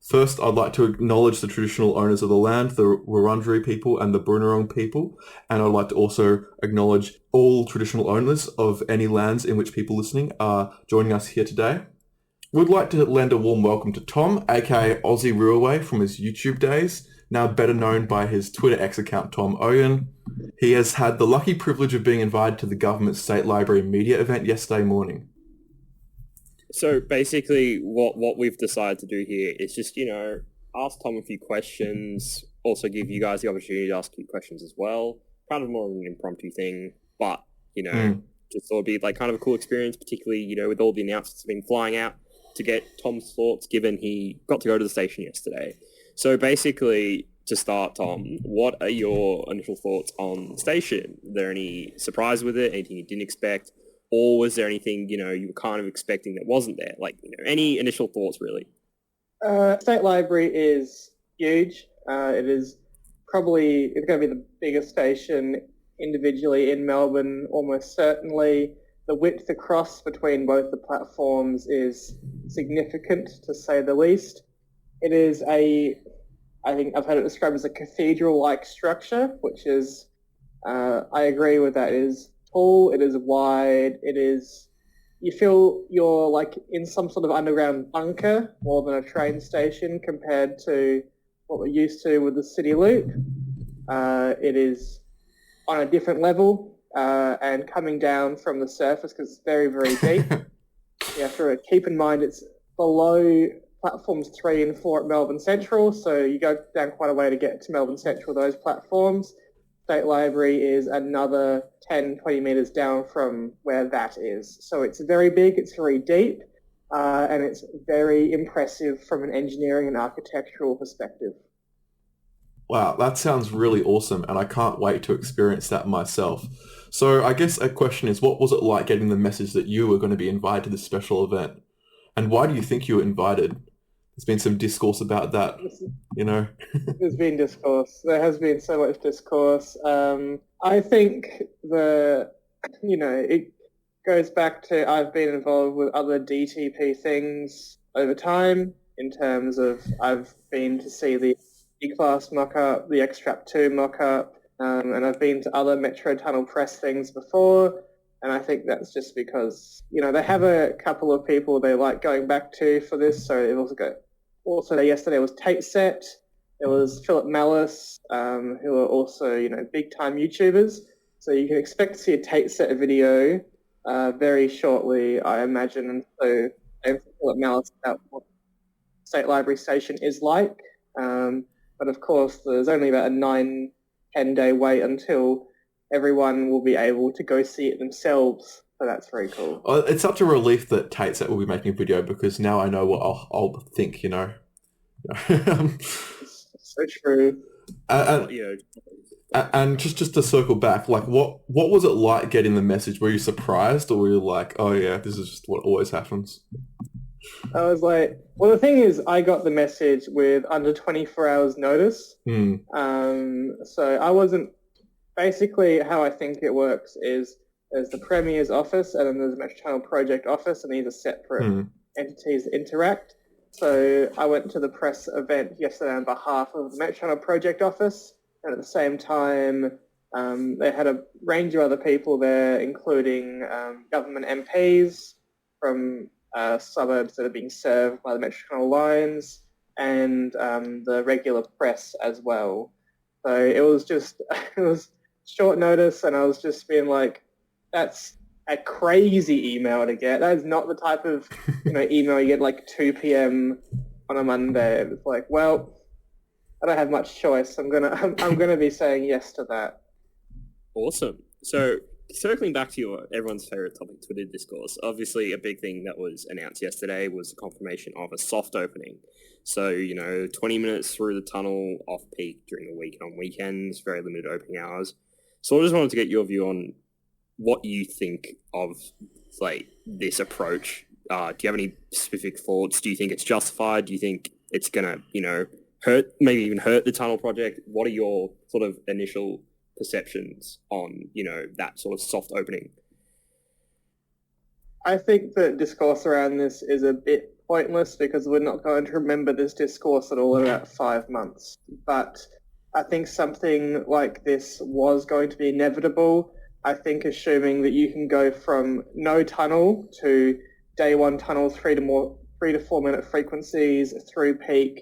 First, I'd like to acknowledge the traditional owners of the land, the Wurundjeri people and the Boonwurrung people, and I'd like to also acknowledge all traditional owners of any lands in which people listening are joining us here today. We'd like to lend a warm welcome to Tom, aka Aussie Railway from his YouTube days, now better known by his Twitter X account Tom Oyen. He has had the lucky privilege of being invited to the government state library media event yesterday morning. So basically what we've decided to do here is just, ask Tom a few questions, also give you guys the opportunity to ask you questions as well. Kind of more of an impromptu thing, but, just thought it'd be like kind of a cool experience, particularly, with all the announcements been flying out to get Tom's thoughts given he got to go to the station yesterday. So basically, to start, Tom, what are your initial thoughts on the station? Are there any surprise with it, anything you didn't expect? Or was there anything, you were kind of expecting that wasn't there? Like, any initial thoughts, really? State Library is huge. It's going to be the biggest station individually in Melbourne, almost certainly. The width across between both the platforms is significant, to say the least. It is I think I've heard it described as a cathedral-like structure, which is, I agree with that. It is tall, it is wide, you feel you're like in some sort of underground bunker more than a train station compared to what we're used to with the City Loop. It is on a different level and coming down from the surface because it's very, very deep. You have to keep in mind it's below platforms 3 and 4 at Melbourne Central, so you go down quite a way to get to Melbourne Central, those platforms. State Library is another 10, 20 metres down from where that is. So it's very big, it's very deep, and it's very impressive from an engineering and architectural perspective. Wow, that sounds really awesome, and I can't wait to experience that myself. So I guess a question is, what was it like getting the message that you were going to be invited to this special event? And why do you think you were invited? There's been some discourse about that, There's been discourse. There has been so much discourse. I think it goes back to I've been involved with other DTP things over time in terms of I've been to see the E-Class mock-up, the X-Trap 2 mock-up, and I've been to other Metro Tunnel Press things before. And I think that's just because, they have a couple of people they like going back to for this. So they've also yesterday was Tate Set. There was Philip Mallis, who are also, big-time YouTubers. So you can expect to see a Tate Set video very shortly, I imagine. And so Philip Mallis about what State Library Station is like. But of course, there's only about a 9-10 day wait until everyone will be able to go see it themselves. So that's very cool. It's such a relief that Tate Set will be making a video because now I know what I'll think, So true. And just to circle back, like what was it like getting the message? Were you surprised or were you like, oh yeah, this is just what always happens? I was like, well, the thing is, I got the message with under 24 hours notice. So I wasn't, basically how I think it works is there's the Premier's office and then there's the Metro Tunnel Project office, and these are separate entities that interact. So I went to the press event yesterday on behalf of the Metro Tunnel Project office, and at the same time they had a range of other people there, including government MPs from suburbs that are being served by the Metro Tunnel lines, and the regular press as well. So it was short notice, and I was just being like, that's a crazy email to get. That is not the type of email you get like 2 p.m. on a Monday. It's like, well, I don't have much choice. I'm gonna be saying yes to that. Awesome. So circling back to everyone's favorite topic, Twitter discourse, obviously a big thing that was announced yesterday was the confirmation of a soft opening. So, 20 minutes through the tunnel, off-peak during the week and on weekends, very limited opening hours. So I just wanted to get your view on what you think of, like, this approach. Do you have any specific thoughts? Do you think it's justified? Do you think it's going to, maybe even hurt the tunnel project? What are your sort of initial perceptions on, that sort of soft opening? I think the discourse around this is a bit pointless because we're not going to remember this discourse at all in about 5 months. But I think something like this was going to be inevitable. I think assuming that you can go from no tunnel to day one tunnel, 3 to 4 minute frequencies through peak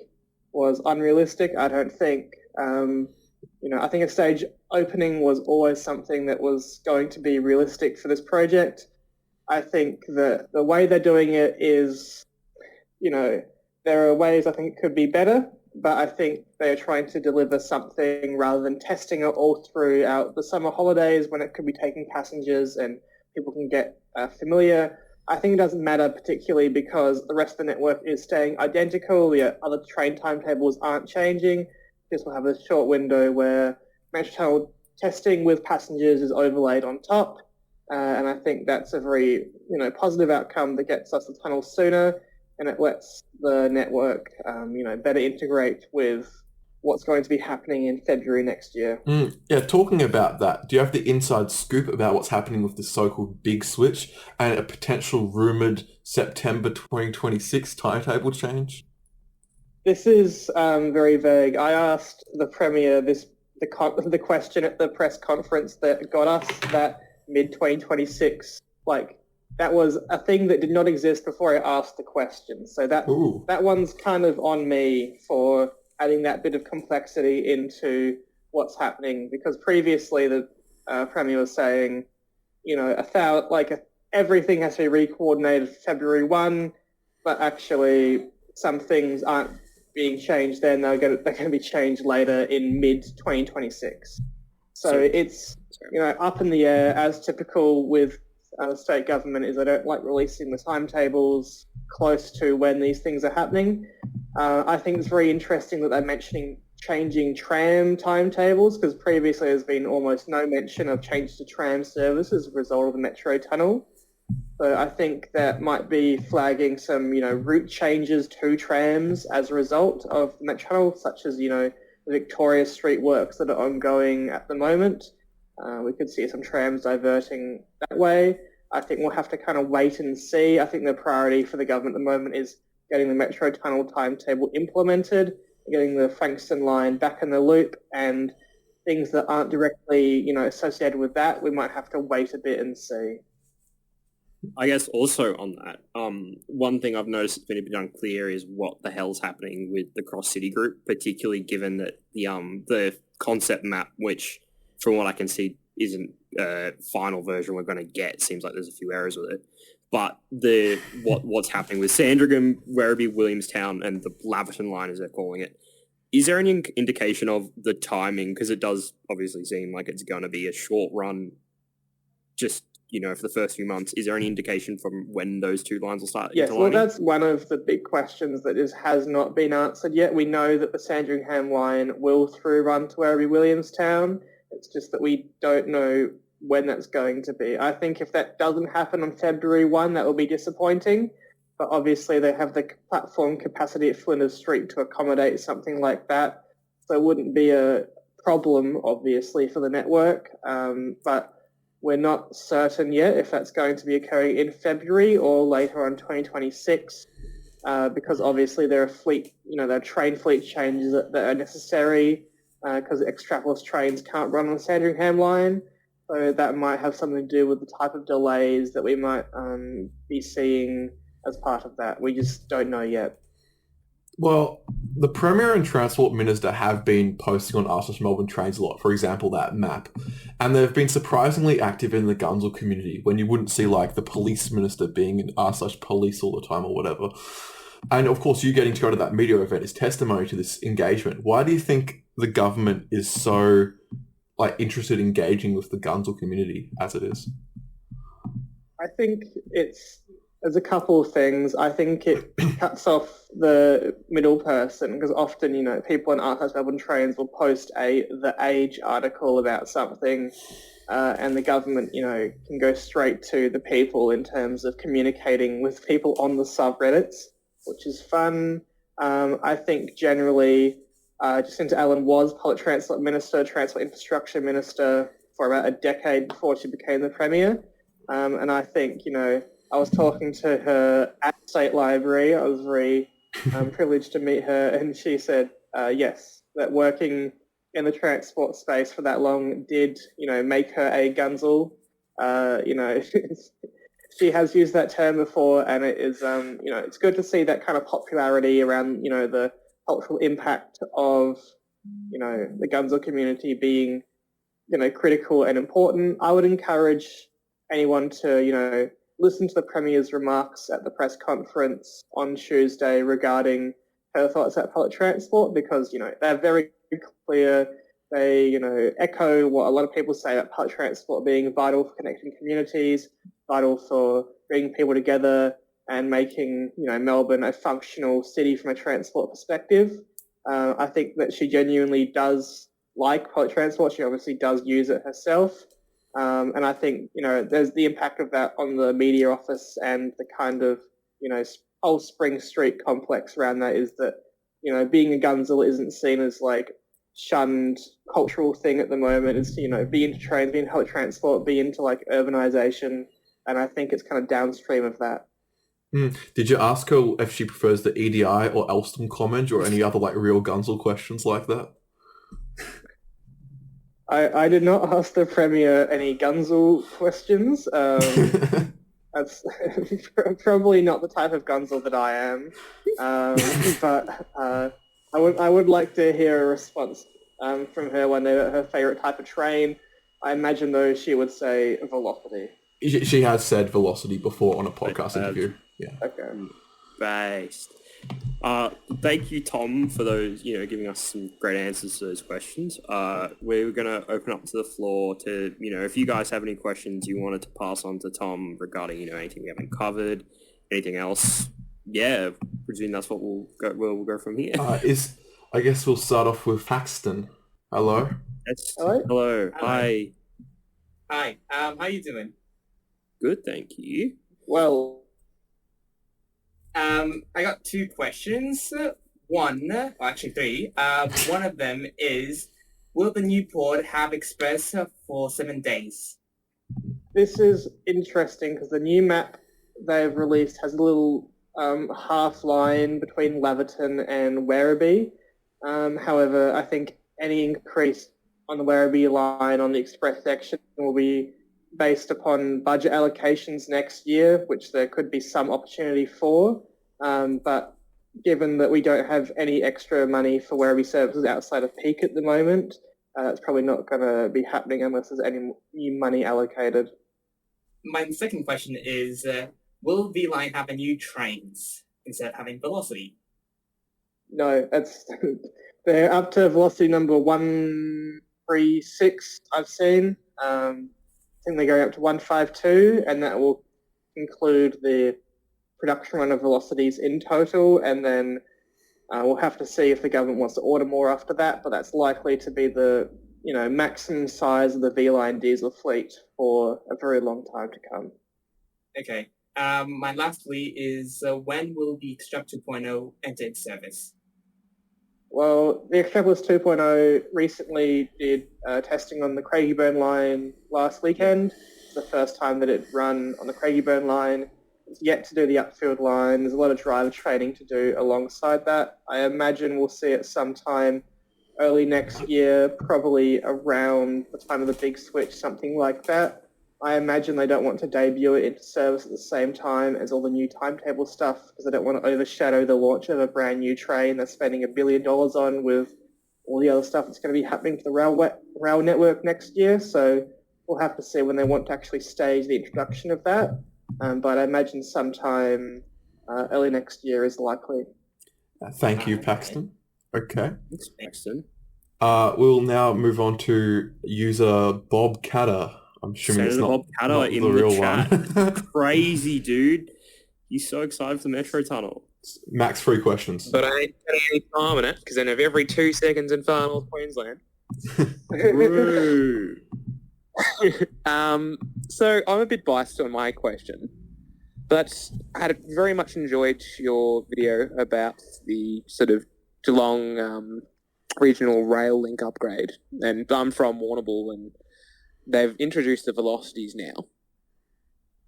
was unrealistic. I don't think, I think a stage opening was always something that was going to be realistic for this project. I think that the way they're doing it is, there are ways I think could be better, but I think they're trying to deliver something rather than testing it all throughout the summer holidays when it could be taking passengers and people can get familiar. I think it doesn't matter particularly because the rest of the network is staying identical. The other train timetables aren't changing. This will have a short window where metro tunnel testing with passengers is overlaid on top. And I think that's a very, positive outcome that gets us the tunnel sooner, and it lets the network, better integrate with what's going to be happening in February next year. Yeah, talking about that, do you have the inside scoop about what's happening with the so-called big switch and a potential rumoured September 2026 timetable change? This is very vague. I asked the Premier the question at the press conference that got us that mid-2026, that was a thing that did not exist before I asked the question. So that one's kind of on me for adding that bit of complexity into what's happening, because previously the Premier was saying, everything has to be re-coordinated February 1, but actually some things aren't being changed then, they're going to be changed later in mid-2026. So it's, up in the air, as typical with the state government is they don't like releasing the timetables close to when these things are happening. I think it's very interesting that they're mentioning changing tram timetables, because previously there's been almost no mention of change to tram service as a result of the metro tunnel. So I think that might be flagging some, route changes to trams as a result of the metro tunnel, such as, the Victoria Street works that are ongoing at the moment. We could see some trams diverting that way. I think we'll have to kind of wait and see. I think the priority for the government at the moment is getting the metro tunnel timetable implemented, getting the Frankston line back in the loop, and things that aren't directly, associated with that, we might have to wait a bit and see. I guess also on that, one thing I've noticed that's been a bit unclear is what the hell's happening with the cross-city group, particularly given that the concept map, which from what I can see isn't a final version we're going to get, seems like there's a few errors with it. But what's happening with Sandringham, Werribee, Williamstown, and the Laverton line, as they're calling it, is there any indication of the timing? Because it does obviously seem like it's going to be a short run, just for the first few months. Is there any indication from when those two lines will start? Yes, well, that's one of the big questions that has not been answered yet. We know that the Sandringham line will through run to Werribee Williamstown. It's just that we don't know when that's going to be. I think if that doesn't happen on February 1, that will be disappointing. But obviously they have the platform capacity at Flinders Street to accommodate something like that. So it wouldn't be a problem, obviously, for the network. But we're not certain yet if that's going to be occurring in February or later on 2026, because obviously there are train fleet changes that are necessary because Extrapolis trains can't run on the Sandringham line. So that might have something to do with the type of delays that we might be seeing as part of that. We just don't know yet. Well, the Premier and Transport Minister have been posting on r// Melbourne Trains a lot, for example, that map. And they've been surprisingly active in the gunzel community when you wouldn't see the Police Minister being in r// police all the time or whatever. And of course, you getting to go to that media event is testimony to this engagement. Why do you think the government is so interested in engaging with the gunzel community as it is? I think there's a couple of things. I think it cuts off the middle person, because often, people on r// Melbourne Trains will post The Age article about something, and the government, can go straight to the people in terms of communicating with people on the subreddits, which is fun. I think generally, Jacinta Allan was Public Transport Minister, Transport Infrastructure Minister for about a decade before she became the Premier. And I think, I was talking to her at State Library. I was very privileged to meet her, and she said, yes, that working in the transport space for that long did, make her a gunzel. She has used that term before, and it is, it's good to see that kind of popularity around, the cultural impact of, the gunzel community being, critical and important. I would encourage anyone to, listen to the Premier's remarks at the press conference on Tuesday regarding her thoughts about public transport, because, they're very clear. They, echo what a lot of people say about public transport being vital for connecting communities, vital for bringing people together and making, Melbourne a functional city from a transport perspective. I think that she genuinely does like public transport. She obviously does use it herself. And I think, there's the impact of that on the media office, and the kind of, whole Spring Street complex around that is that, being a gunzel isn't seen as like shunned cultural thing at the moment. It's, be into trains, be into public transport, be into like urbanization. And I think it's kind of downstream of that. Did you ask her if she prefers the EDI or Alstom comment, or any other like real gunzel questions like that? I did not ask the Premier any gunzel questions. That's probably not the type of gunzel that I am. But I would like to hear a response from her when they're her favourite type of train. I imagine, though, she would say VLocity. She has said VLocity before on a podcast interview. Yeah. Okay. Based. Thank you, Tom, for those, giving us some great answers to those questions. We're going to open up to the floor to, if you guys have any questions you wanted to pass on to Tom regarding, anything we haven't covered, anything else. Yeah, presume that's what we'll go from here. I guess we'll start off with Paxton. Hello. Hello. Hi. Hi. How you doing? Good, thank you. Well, I got two questions. Actually three. One of them is, will the new port have express for 7 days? this is interesting because the new map they've released has a little half line between Laverton and Werribee. However, I think any increase on the Werribee line on the express section will be based upon budget allocations next year, which there could be some opportunity for. But given that we don't have any extra money for Werribee services outside of peak at the moment, it's probably not going to be happening unless there's any new money allocated. My second question is, will VLine have a new trains instead of having VLocity? No, they're up to velocity number 136 I've seen. I think they're going up to 152, and that will include the production run of velocities in total, and then we'll have to see if the government wants to order more after that, but that's likely to be the maximum size of the VLine diesel fleet for a very long time to come. Okay. My last plea is, when will the Extract 2.0 enter its service? Well, the Extrapolis 2.0 recently did testing on the Craigieburn line last weekend. It's the first time that it run on the Craigieburn line. It's yet to do the Upfield line. There's a lot of driver training to do alongside that. I imagine we'll see it sometime early next year, probably around the time of the big switch, something like that. I imagine they don't want to debut it into service at the same time as all the new timetable stuff because they don't want to overshadow the launch of a brand new train they're spending $1 billion on with all the other stuff that's going to be happening to the rail network next year. So we'll have to see when they want to actually stage the introduction of that. But I imagine sometime early next year is likely. Thank you, Paxton. Okay. Thanks, Paxton. We'll now move on to user Bob Catter. I'm assuming it's not in the real chat. one. Crazy, dude. He's so excited for the Metro Tunnel. Max, 3 questions. But I ain't putting any time in it because I know every 2 seconds in far north Queensland. True. So I'm a bit biased on my question, but I had very much enjoyed your video about the sort of Geelong regional rail link upgrade. And I'm from Warrnambool, and they've introduced the velocities now.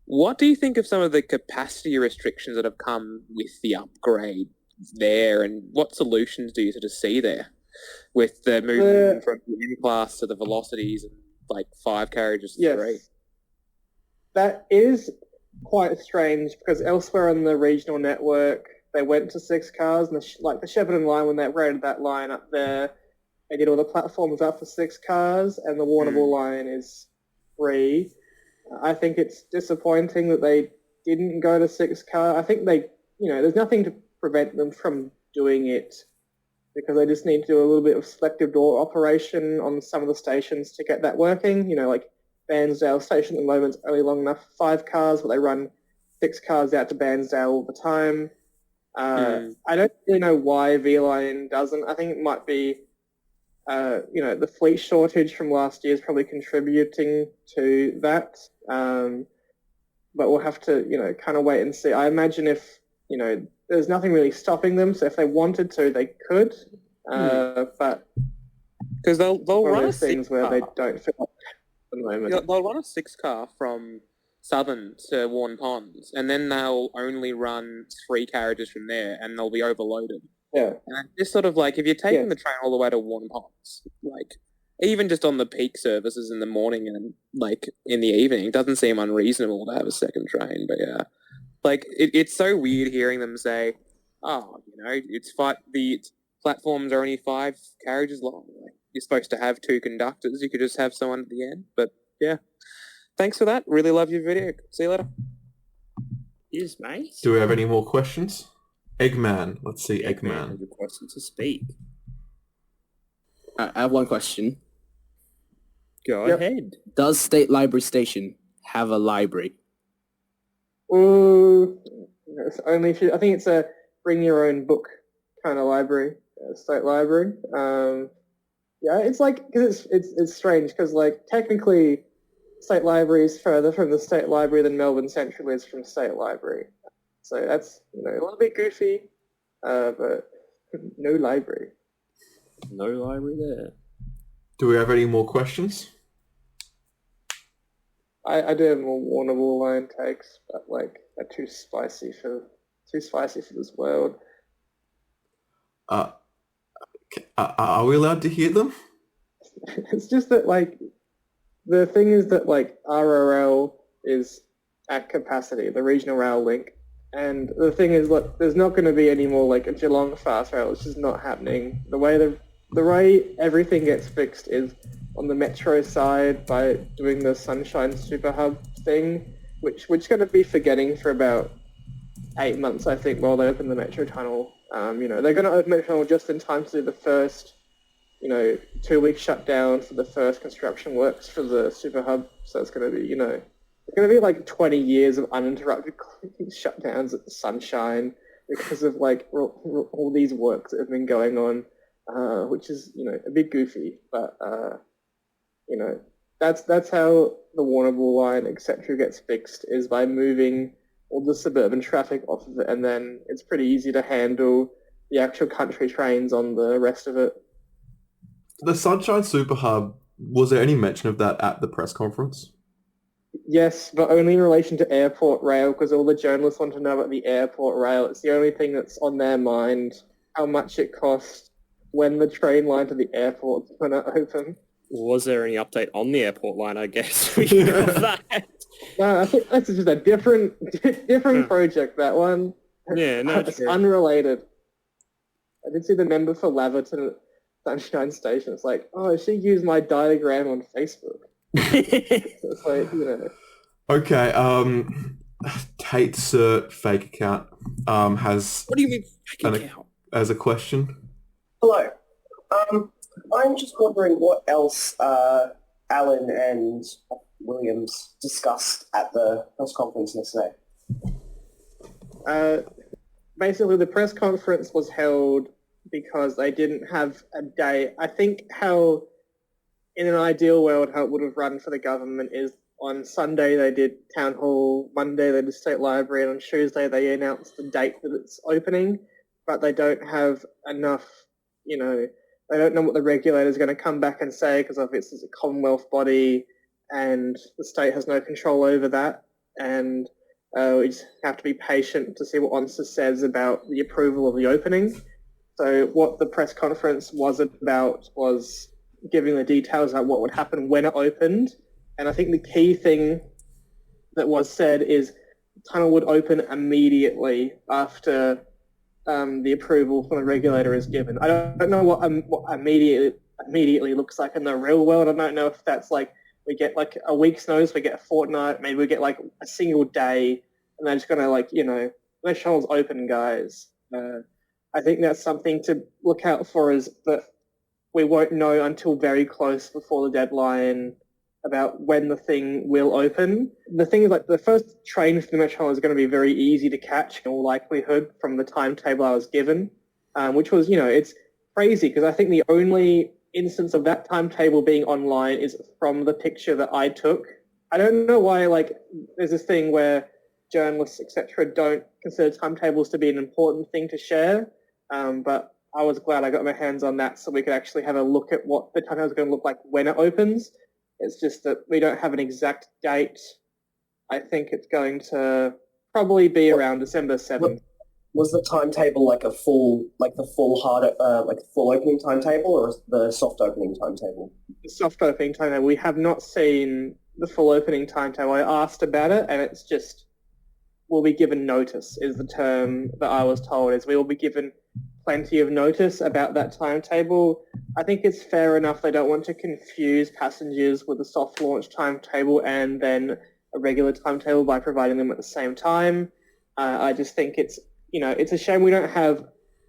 What do you think of some of the capacity restrictions that have come with the upgrade there, and what solutions do you sort of see there with the movement from the M-Class to the VLocities and like 5 carriages to 3? That is quite strange because elsewhere on the regional network, they went to 6 cars, and the Shepparton line, when they rated that line up there, they did all the platforms up for 6 cars, and the Warrnambool line is 3. I think it's disappointing that they didn't go to 6 car. I think there's nothing to prevent them from doing it because they just need to do a little bit of selective door operation on some of the stations to get that working. Like Bairnsdale Station at the moment's only long enough for 5 cars, but they run 6 cars out to Bairnsdale all the time. I don't really know why VLine doesn't. I think it might be, the fleet shortage from last year is probably contributing to that. But we'll have to, kind of wait and see. I imagine if, there's nothing really stopping them, so if they wanted to, they could. But because they'll run a things where they don't feel like at the moment. They'll run a 6 car from Southern to Warren Ponds, and then they'll only run 3 carriages from there, and they'll be overloaded. Yeah. And it's sort of like, if you're taking the train all the way to Warren Ponds, like, even just on the peak services in the morning and, like, in the evening, it doesn't seem unreasonable to have a second train, but yeah. Like, it's so weird hearing them say, the platforms are only 5 carriages long. Like, you're supposed to have 2 conductors, you could just have someone at the end, but yeah. Thanks for that. Really love your video. See you later. Cheers, mate. Do we have any more questions? Eggman. Let's see, Eggman. Has a question to speak. I have one question. Go ahead. Does State Library Station have a library? It's only if I think it's a bring your own book kind of library, state library. It's like, because it's strange because, like, technically State Library is further from the State Library than Melbourne Central is from State Library. So that's, a little bit goofy, but no library. No library there. Do we have any more questions? I do have more Warrnambool line takes, but, like, they're too spicy for this world. Are we allowed to hear them? It's just that, like, the thing is that, like, RRL is at capacity, the regional rail link, and the thing is, look, there's not going to be any more, like, a Geelong fast rail. It's just not happening. The way everything gets fixed is on the metro side by doing the Sunhsine superhub thing, which we're going to be forgetting for about 8 months, I think, while they open the metro tunnel. They're going to open the metro tunnel just in time to do the first 2-week shutdown for the first construction works for the superhub. So it's going to be, it's going to be like 20 years of uninterrupted shutdowns at the Sunhsine because of, like, all these works that have been going on, which is, a bit goofy. But, that's how the Warrnambool line, etc., gets fixed, is by moving all the suburban traffic off of it, and then it's pretty easy to handle the actual country trains on the rest of it. The Sunhsine Superhub, was there any mention of that at the press conference? Yes, but only in relation to airport rail, because all the journalists want to know about the airport rail. It's the only thing that's on their mind, how much it costs, when the train line to the airport's going to open. Was there any update on the airport line, I guess? We have that. No, I think that's just a different project, that one. Yeah, no, it's true. unrelated. I did see the member for Laverton at Sunhsine Station. It's like, she used my diagram on Facebook. So it's like, Okay, Tate Cert fake account has... What do you mean fake account? As a question. Hello. I'm just wondering what else Allan and Williams discussed at the press conference yesterday. Basically, the press conference was held because they didn't have a day. I think how, in an ideal world, how it would have run for the government is on Sunday they did Town Hall, Monday they did State Library, and on Tuesday they announced the date that it's opening, but they don't have enough, they don't know what the regulator is going to come back and say because obviously it's a Commonwealth body and the state has no control over that. and we just have to be patient to see what ONSA says about the approval of the opening. So what the press conference was about was giving the details about what would happen when it opened. And I think the key thing that was said is the tunnel would open immediately after the approval from the regulator is given. I don't know what immediately looks like in the real world. I don't know if that's like we get like a week's notice, we get a fortnight, maybe we get like a single day, and they're just going to like, the tunnel's open, guys. I think that's something to look out for, is that we won't know until very close before the deadline about when the thing will open. The thing is, like, the first train for the Metro Tunnel is going to be very easy to catch in all likelihood from the timetable I was given, which was, it's crazy because I think the only instance of that timetable being online is from the picture that I took. I don't know why, like, there's this thing where journalists, etc., don't consider timetables to be an important thing to share, but I was glad I got my hands on that so we could actually have a look at what the timetable is going to look like when it opens. It's just that we don't have an exact date. I think it's going to probably be around December 7th. Was the timetable like the full opening timetable, or the soft opening timetable? The soft opening timetable. We have not seen the full opening timetable. I asked about it, and it's just, we'll be given notice is the term that I was told, is we will be given plenty of notice about that timetable. I think it's fair enough. They don't want to confuse passengers with a soft launch timetable and then a regular timetable by providing them at the same time. I just think it's a shame we don't have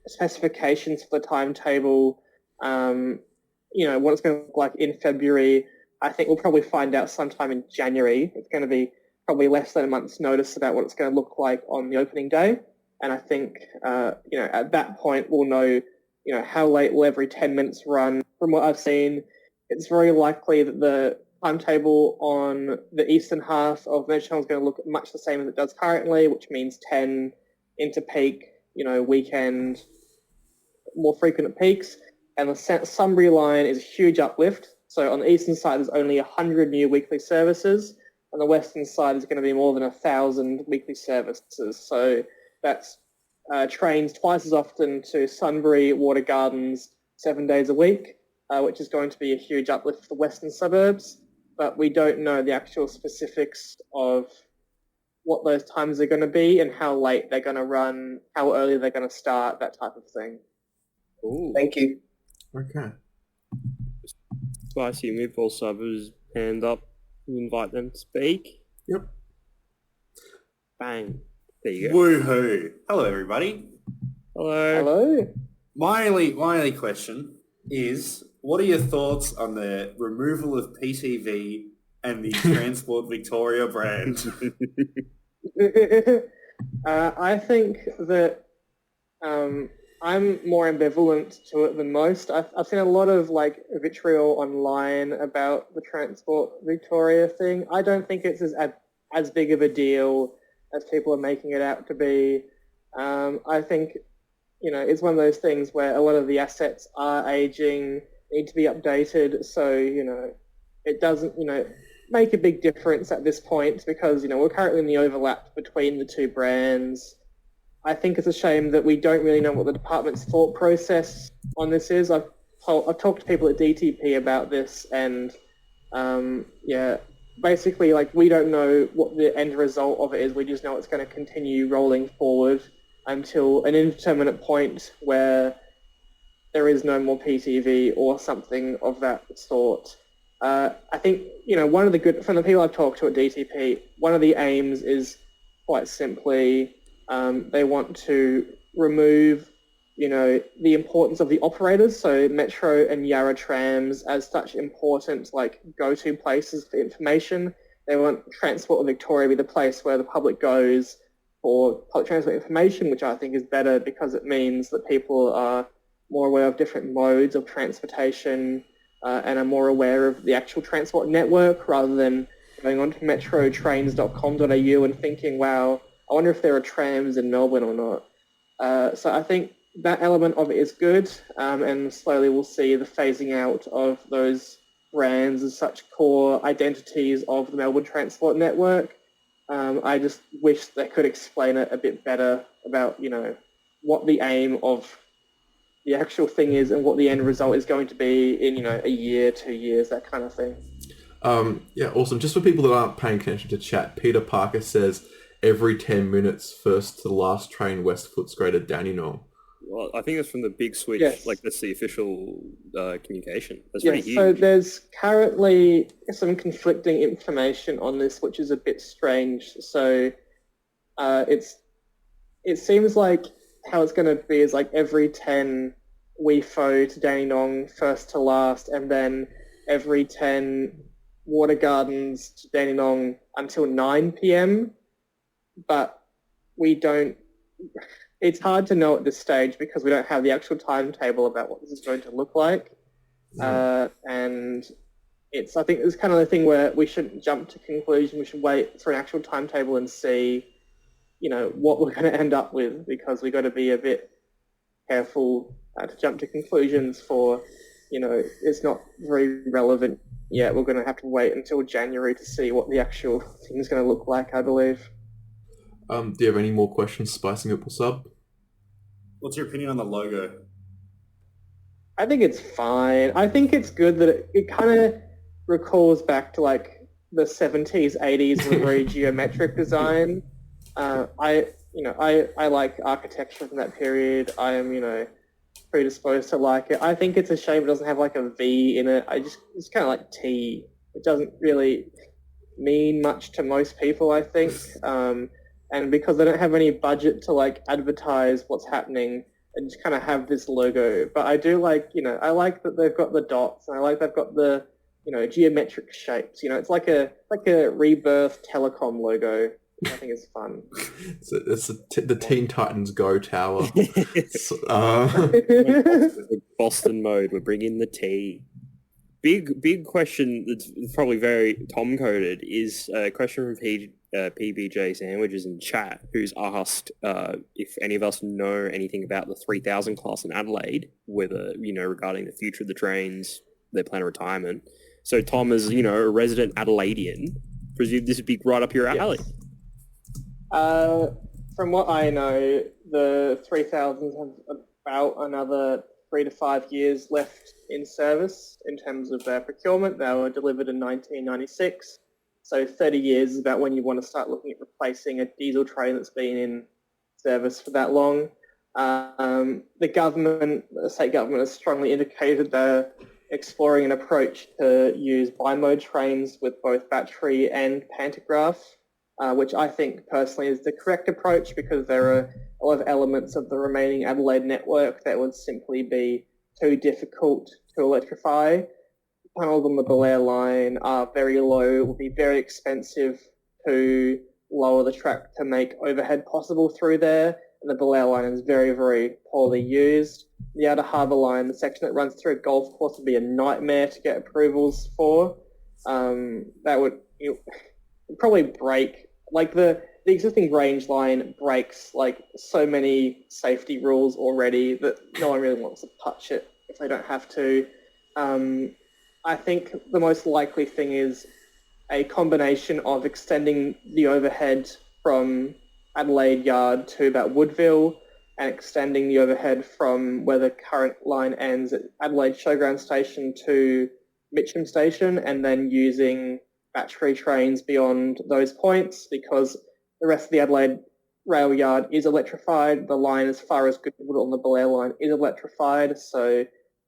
specifications for the timetable, what it's going to look like in February. I think we'll probably find out sometime in January. It's going to be probably less than a month's notice about what it's going to look like on the opening day. And I think, at that point, we'll know, how late will every 10 minutes run. From what I've seen, it's very likely that the timetable on the eastern half of Metro Tunnel is going to look much the same as it does currently, which means 10 into peak, weekend, more frequent peaks. And the Sunbury line is a huge uplift. So on the eastern side, there's only 100 new weekly services. On the western side, is going to be more than 1,000 weekly services. So that's trains twice as often to Sunbury, Water Gardens, 7 days a week, which is going to be a huge uplift for the western suburbs. But we don't know the actual specifics of what those times are going to be and how late they're going to run, how early they're going to start, that type of thing. Ooh. Thank you. Okay. Spicy Meatball Subbers hand up. You invite them to speak. Yep. Bang. There you go. Woohoo! Hello, everybody. Hello. Hello. My only question is, what are your thoughts on the removal of PTV and the Transport Victoria brand? I think that I'm more ambivalent to it than most. I've seen a lot of vitriol online about the Transport Victoria thing. I don't think it's as big of a deal as people are making it out to be. I think, it's one of those things where a lot of the assets are aging, need to be updated, so, it doesn't, make a big difference at this point because, we're currently in the overlap between the two brands. I think it's a shame that we don't really know what the department's thought process on this is. I've talked to people at DTP about this and, basically, we don't know what the end result of it is. We just know it's going to continue rolling forward until an indeterminate point where there is no more PTV or something of that sort. I think, one of the good, from the people I've talked to at DTP, one of the aims is quite simply they want to remove, the importance of the operators, so Metro and Yarra trams as such important, go-to places for information. They want Transport Victoria to be the place where the public goes for public transport information, which I think is better because it means that people are more aware of different modes of transportation and are more aware of the actual transport network rather than going on to metrotrains.com.au and thinking, wow, I wonder if there are trams in Melbourne or not. So I think that element of it is good, and slowly we'll see the phasing out of those brands as such core identities of the Melbourne Transport Network. I just wish they could explain it a bit better about, what the aim of the actual thing is and what the end result is going to be in, a year, 2 years, that kind of thing. Yeah, awesome. Just for people that aren't paying attention to chat, Peter Parker says every 10 minutes, first to the last train west Footscray to Dandenong. Well, I think that's from the big switch. Yes. Like, that's the official communication. That's Yeah, pretty huge. so there's currently some conflicting information on this, which is a bit strange. So it seems like how it's going to be is like every 10 WeFo to Dandenong, first to last, and then every 10 Water Gardens to Dandenong until 9 p.m. But we don't... It's hard to know at this stage because we don't have the actual timetable about what this is going to look like. And I think it's kind of the thing where we shouldn't jump to conclusion. We should wait for an actual timetable and see, what we're going to end up with, because we've got to be a bit careful to jump to conclusions for, it's not very relevant yet. We're going to have to wait until January to see what the actual thing is going to look like, I believe. Do you have any more questions, Spicing Up Sub? What's your opinion on the logo? I think it's fine. I think it's good that it kind of recalls back to like the 70s, 80s with very geometric design. I like architecture from that period. I am, predisposed to like it. I think it's a shame it doesn't have like a V in it. It's kind of like T. It doesn't really mean much to most people, I think. And because they don't have any budget to like advertise what's happening, and just kind of have this logo. But I do like, I like that they've got the dots, and I like they've got the, geometric shapes. It's like a Rebirth Telecom logo. I think it's fun. It's the Teen Titans Go Tower. Boston mode. We're bringing the tea. Big question that's probably very Tom-coded is a question from PBJ Sandwiches in chat, who's asked if any of us know anything about the 3000 class in Adelaide, whether, regarding the future of the trains, their plan of retirement. So Tom is, a resident Adelaidean. Presume this would be right up your alley. Yes. From what I know, the 3000s have about another 3 to 5 years left in service in terms of their procurement. They were delivered in 1996. So 30 years is about when you want to start looking at replacing a diesel train that's been in service for that long. The state government has strongly indicated they're exploring an approach to use bimode trains with both battery and pantograph, which I think personally is the correct approach, because there are a lot of elements of the remaining Adelaide network that would simply be too difficult to electrify. Tunnels on the Belair line are very low. It would be very expensive to lower the track to make overhead possible through there, and the Belair line is very, very poorly used. The Outer Harbour line, the section that runs through a golf course, would be a nightmare to get approvals for. That would probably break, like the existing range line breaks like so many safety rules already that no one really wants to touch it if they don't have to. I think the most likely thing is a combination of extending the overhead from Adelaide Yard to about Woodville, and extending the overhead from where the current line ends at Adelaide Showground Station to Mitcham Station, and then using battery trains beyond those points, because the rest of the Adelaide rail yard is electrified. The line as far as Goodwood on the Belair line is electrified, so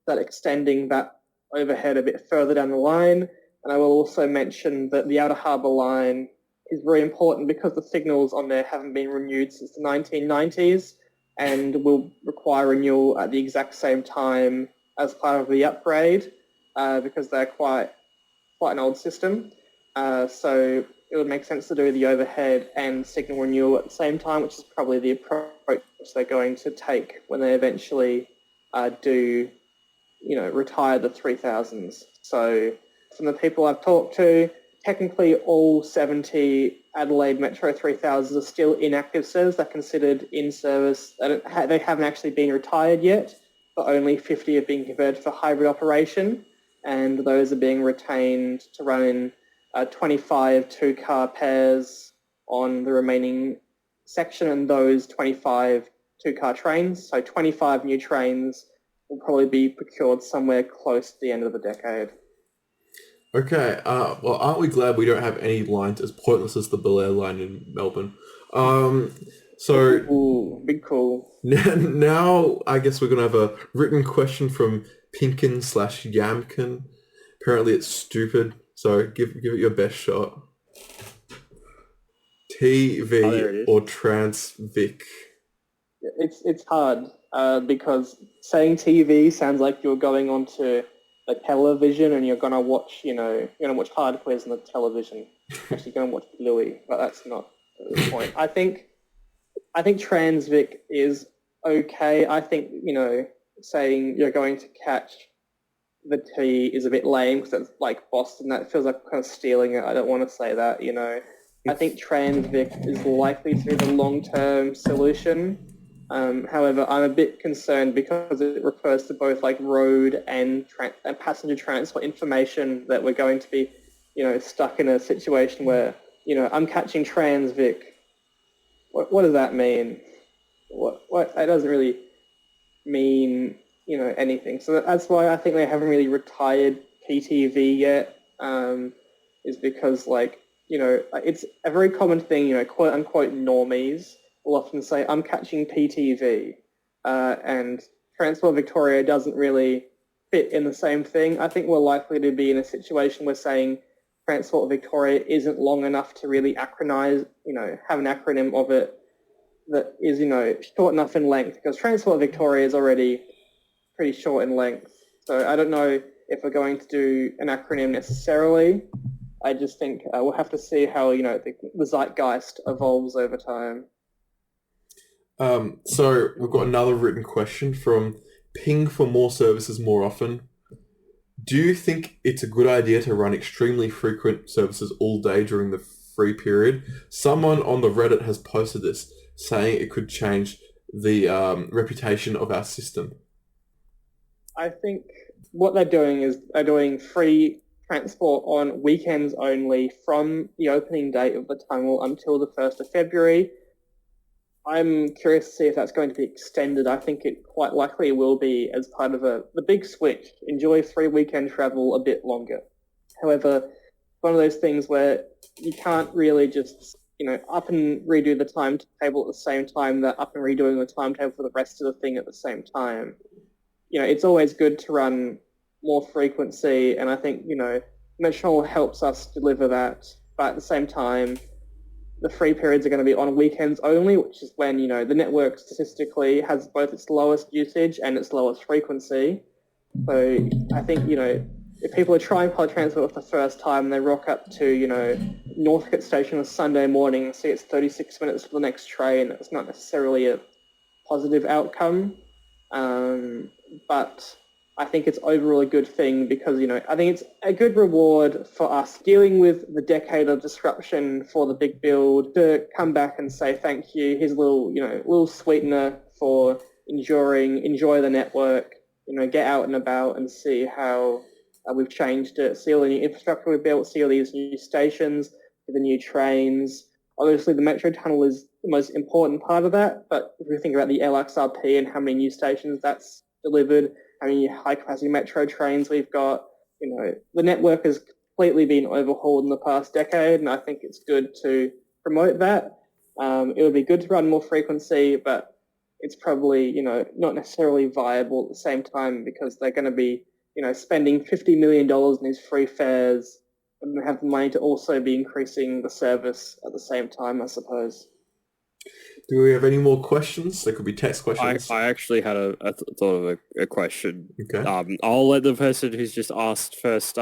that extending that overhead a bit further down the line. And I will also mention that the Outer Harbour line is very important because the signals on there haven't been renewed since the 1990s and will require renewal at the exact same time as part of the upgrade, because they're quite an old system. So it would make sense to do the overhead and signal renewal at the same time, which is probably the approach they're going to take when they eventually do, retire the 3000s. So from the people I've talked to, technically all 70 Adelaide Metro 3000s are still in active service. They're considered in service. They haven't actually been retired yet, but only 50 have been converted for hybrid operation, and those are being retained to run in 25 two-car pairs on the remaining section and those 25 two-car trains. So 25 new trains will probably be procured somewhere close to the end of the decade. Okay, well, aren't we glad we don't have any lines as pointless as the Belair line in Melbourne? So Ooh, big call. now I guess we're going to have a written question from Pinkin/Yamkin. Apparently it's stupid, so give it your best shot. TV or TransVic? It's hard because saying TV sounds like you're going onto the television and you're gonna watch hard quiz on the television. Actually, going to watch Bluey, but that's not the point. I think TransVic is okay. I think saying you're going to catch the T is a bit lame because it's like Boston. That feels like kind of stealing it. I don't want to say that. I think TransVic is likely to be the long-term solution. However, I'm a bit concerned because it refers to both like road and passenger transport information that we're going to be, stuck in a situation where, I'm catching TransVic. What does that mean? What that doesn't really mean, anything. So that's why I think they haven't really retired PTV yet. Is because it's a very common thing, quote unquote normies will often say, I'm catching PTV, and Transport Victoria doesn't really fit in the same thing. I think we're likely to be in a situation where saying Transport Victoria isn't long enough to really acronymise, have an acronym of it that is, short enough in length, because Transport Victoria is already pretty short in length. So I don't know if we're going to do an acronym necessarily. I just think we'll have to see how, the zeitgeist evolves over time. So we've got another written question from Ping for more services more often. Do you think it's a good idea to run extremely frequent services all day during the free period? Someone on the Reddit has posted this, saying it could change the reputation of our system. I think what they're doing is they're doing free transport on weekends only from the opening date of the tunnel until the 1st of February. I'm curious to see if that's going to be extended. I think it quite likely will be as part of the big switch. Enjoy free weekend travel a bit longer. However, one of those things where you can't really just, up and redo the timetable at the same time that up and redoing the timetable for the rest of the thing at the same time. It's always good to run more frequency, and I think, Metro helps us deliver that, but at the same time, the free periods are going to be on weekends only, which is when, the network statistically has both its lowest usage and its lowest frequency. So I think, if people are trying public transport for the first time and they rock up to, Northcote Station on Sunday morning and see it's 36 minutes for the next train, it's not necessarily a positive outcome. But I think it's overall a good thing because, I think it's a good reward for us dealing with the decade of disruption for the big build to come back and say thank you. Here's a little sweetener for enjoy the network, get out and about and see how we've changed it, see all the new infrastructure we've built, see all these new stations, the new trains. Obviously, the Metro Tunnel is the most important part of that, but if we think about the LXRP and how many new stations that's delivered, how many high-capacity metro trains we've got, the network has completely been overhauled in the past decade, and I think it's good to promote that. It would be good to run more frequency, but it's probably, not necessarily viable at the same time because they're going to be, spending $50 million in these free fares and have the money to also be increasing the service at the same time, I suppose. Do we have any more questions? There could be text questions. I actually had a thought of a question. Okay. I'll let the person who's just asked first,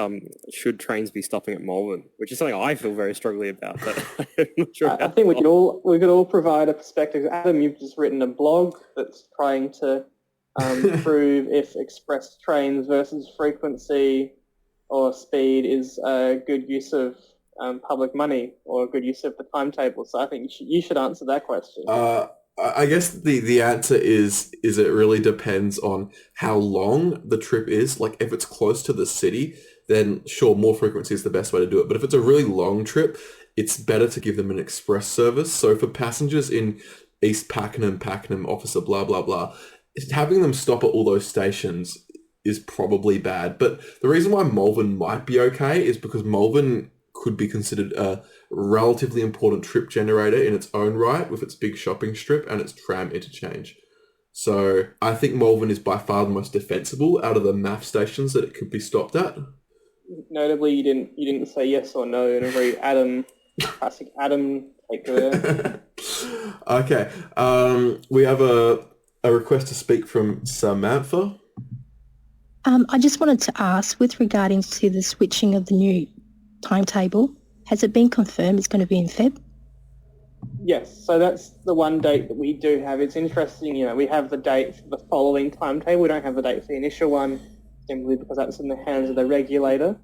should trains be stopping at Malvern? Which is something I feel very strongly about, but I'm not sure. I think we could all provide a perspective. Adam, you've just written a blog that's trying to prove if express trains versus frequency or speed is a good use of public money or a good use of the timetable. So I think you should answer that question. I guess the answer is it really depends on how long the trip is. Like if it's close to the city, then sure, more frequency is the best way to do it. But if it's a really long trip, it's better to give them an express service. So for passengers in East Pakenham, Officer, blah, blah, blah, having them stop at all those stations is probably bad. But the reason why Malvern might be okay is because Malvern could be considered a relatively important trip generator in its own right with its big shopping strip and its tram interchange. So I think Malvern is by far the most defensible out of the MAF stations that it could be stopped at. Notably, you didn't say yes or no in a very classic Adam take there. Okay, we have a request to speak from Samantha. I just wanted to ask, with regarding to the switching of the new timetable, has it been confirmed it's going to be in Feb? Yes, so that's the one date that we do have. It's interesting, we have the date for the following timetable. We don't have the date for the initial one, simply because that's in the hands of the regulator.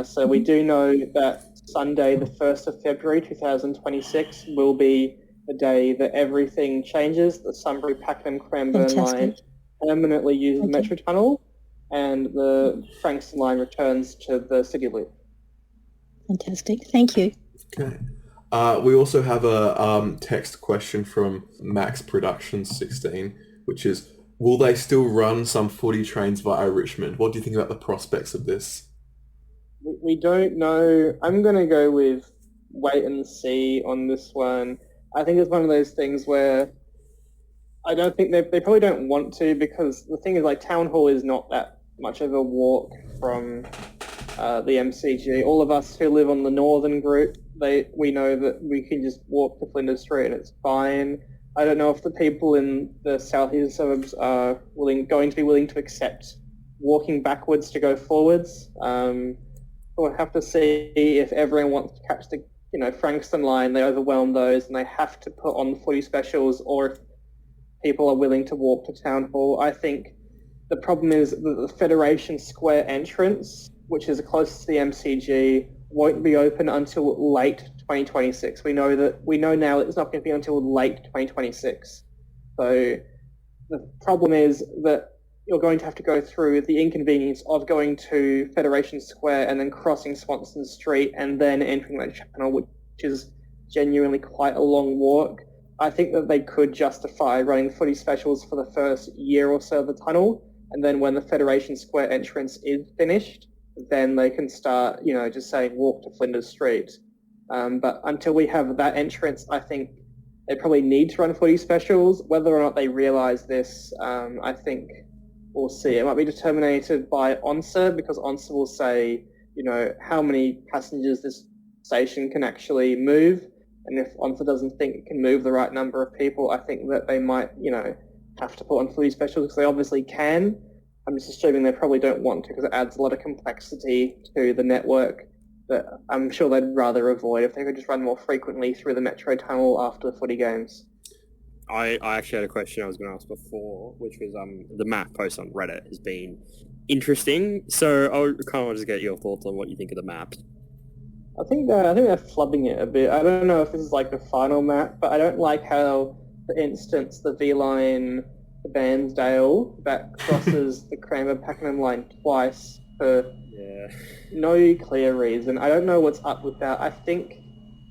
So we do know that Sunday, the 1st of February 2026, will be the day that everything changes. The Sunbury, Pakenham, Cranbourne line permanently uses the Metro Tunnel, and the Frankston line returns to the City Loop. Fantastic. Thank you. Okay. We also have a text question from Max Productions 16, which is, will they still run some footy trains via Richmond? What do you think about the prospects of this? We don't know. I'm going to go with wait and see on this one. I think it's one of those things where I don't think they probably don't want to, because the thing is, like, Town Hall is not that much of a walk from the MCG. All of us who live on the northern group, we know that we can just walk to Flinders Street and it's fine. I don't know if the people in the southeast suburbs are going to be willing to accept walking backwards to go forwards. We'll have to see if everyone wants to catch the Frankston line, they overwhelm those and they have to put on the footy specials, or if people are willing to walk to Town Hall. I think the problem is that the Federation Square entrance, which is closest to the MCG, won't be open until late 2026. We know now that it's not going to be until late 2026. So the problem is that you're going to have to go through the inconvenience of going to Federation Square and then crossing Swanston Street and then entering that channel, which is genuinely quite a long walk. I think that they could justify running footy specials for the first year or so of the tunnel, and then when the Federation Square entrance is finished, then they can start, just saying walk to Flinders Street. But until we have that entrance, I think they probably need to run footy specials. Whether or not they realise this, I think we'll see. It might be determined by ONSA, because ONSA will say, how many passengers this station can actually move. And if ONSA doesn't think it can move the right number of people, I think that they might, have to put on footy specials, because they obviously can. I'm just assuming they probably don't want to, because it adds a lot of complexity to the network that I'm sure they'd rather avoid if they could just run more frequently through the Metro Tunnel after the footy games. I actually had a question I was going to ask before, which was the map post on Reddit has been interesting. So I kind of want to just get your thoughts on what you think of the map. I think they're flubbing it a bit. I don't know if this is like the final map, but I don't like how, for instance, the VLine to Bairnsdale that crosses the Cranbourne-Pakenham line twice for no clear reason. I don't know what's up with that. I think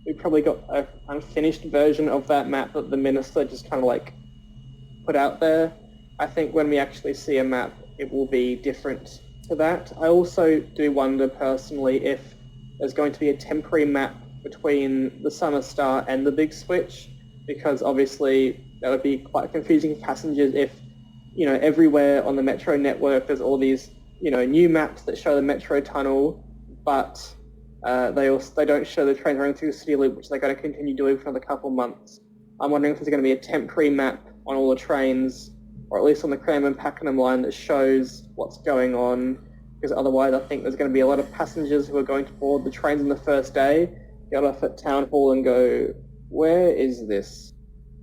we probably got an unfinished version of that map that the minister just kind of put out there. I think when we actually see a map, it will be different to that. I also do wonder personally if there's going to be a temporary map between the Summer Star and the Big Switch, because obviously that would be quite confusing for passengers if, everywhere on the Metro network there's all these, new maps that show the Metro Tunnel, but they don't show the trains running through the City Loop, which they're going to continue doing for another couple months. I'm wondering if there's going to be a temporary map on all the trains, or at least on the Cranbourne-Pakenham line, that shows what's going on, because otherwise I think there's going to be a lot of passengers who are going to board the trains on the first day, get off at Town Hall and go, where is this?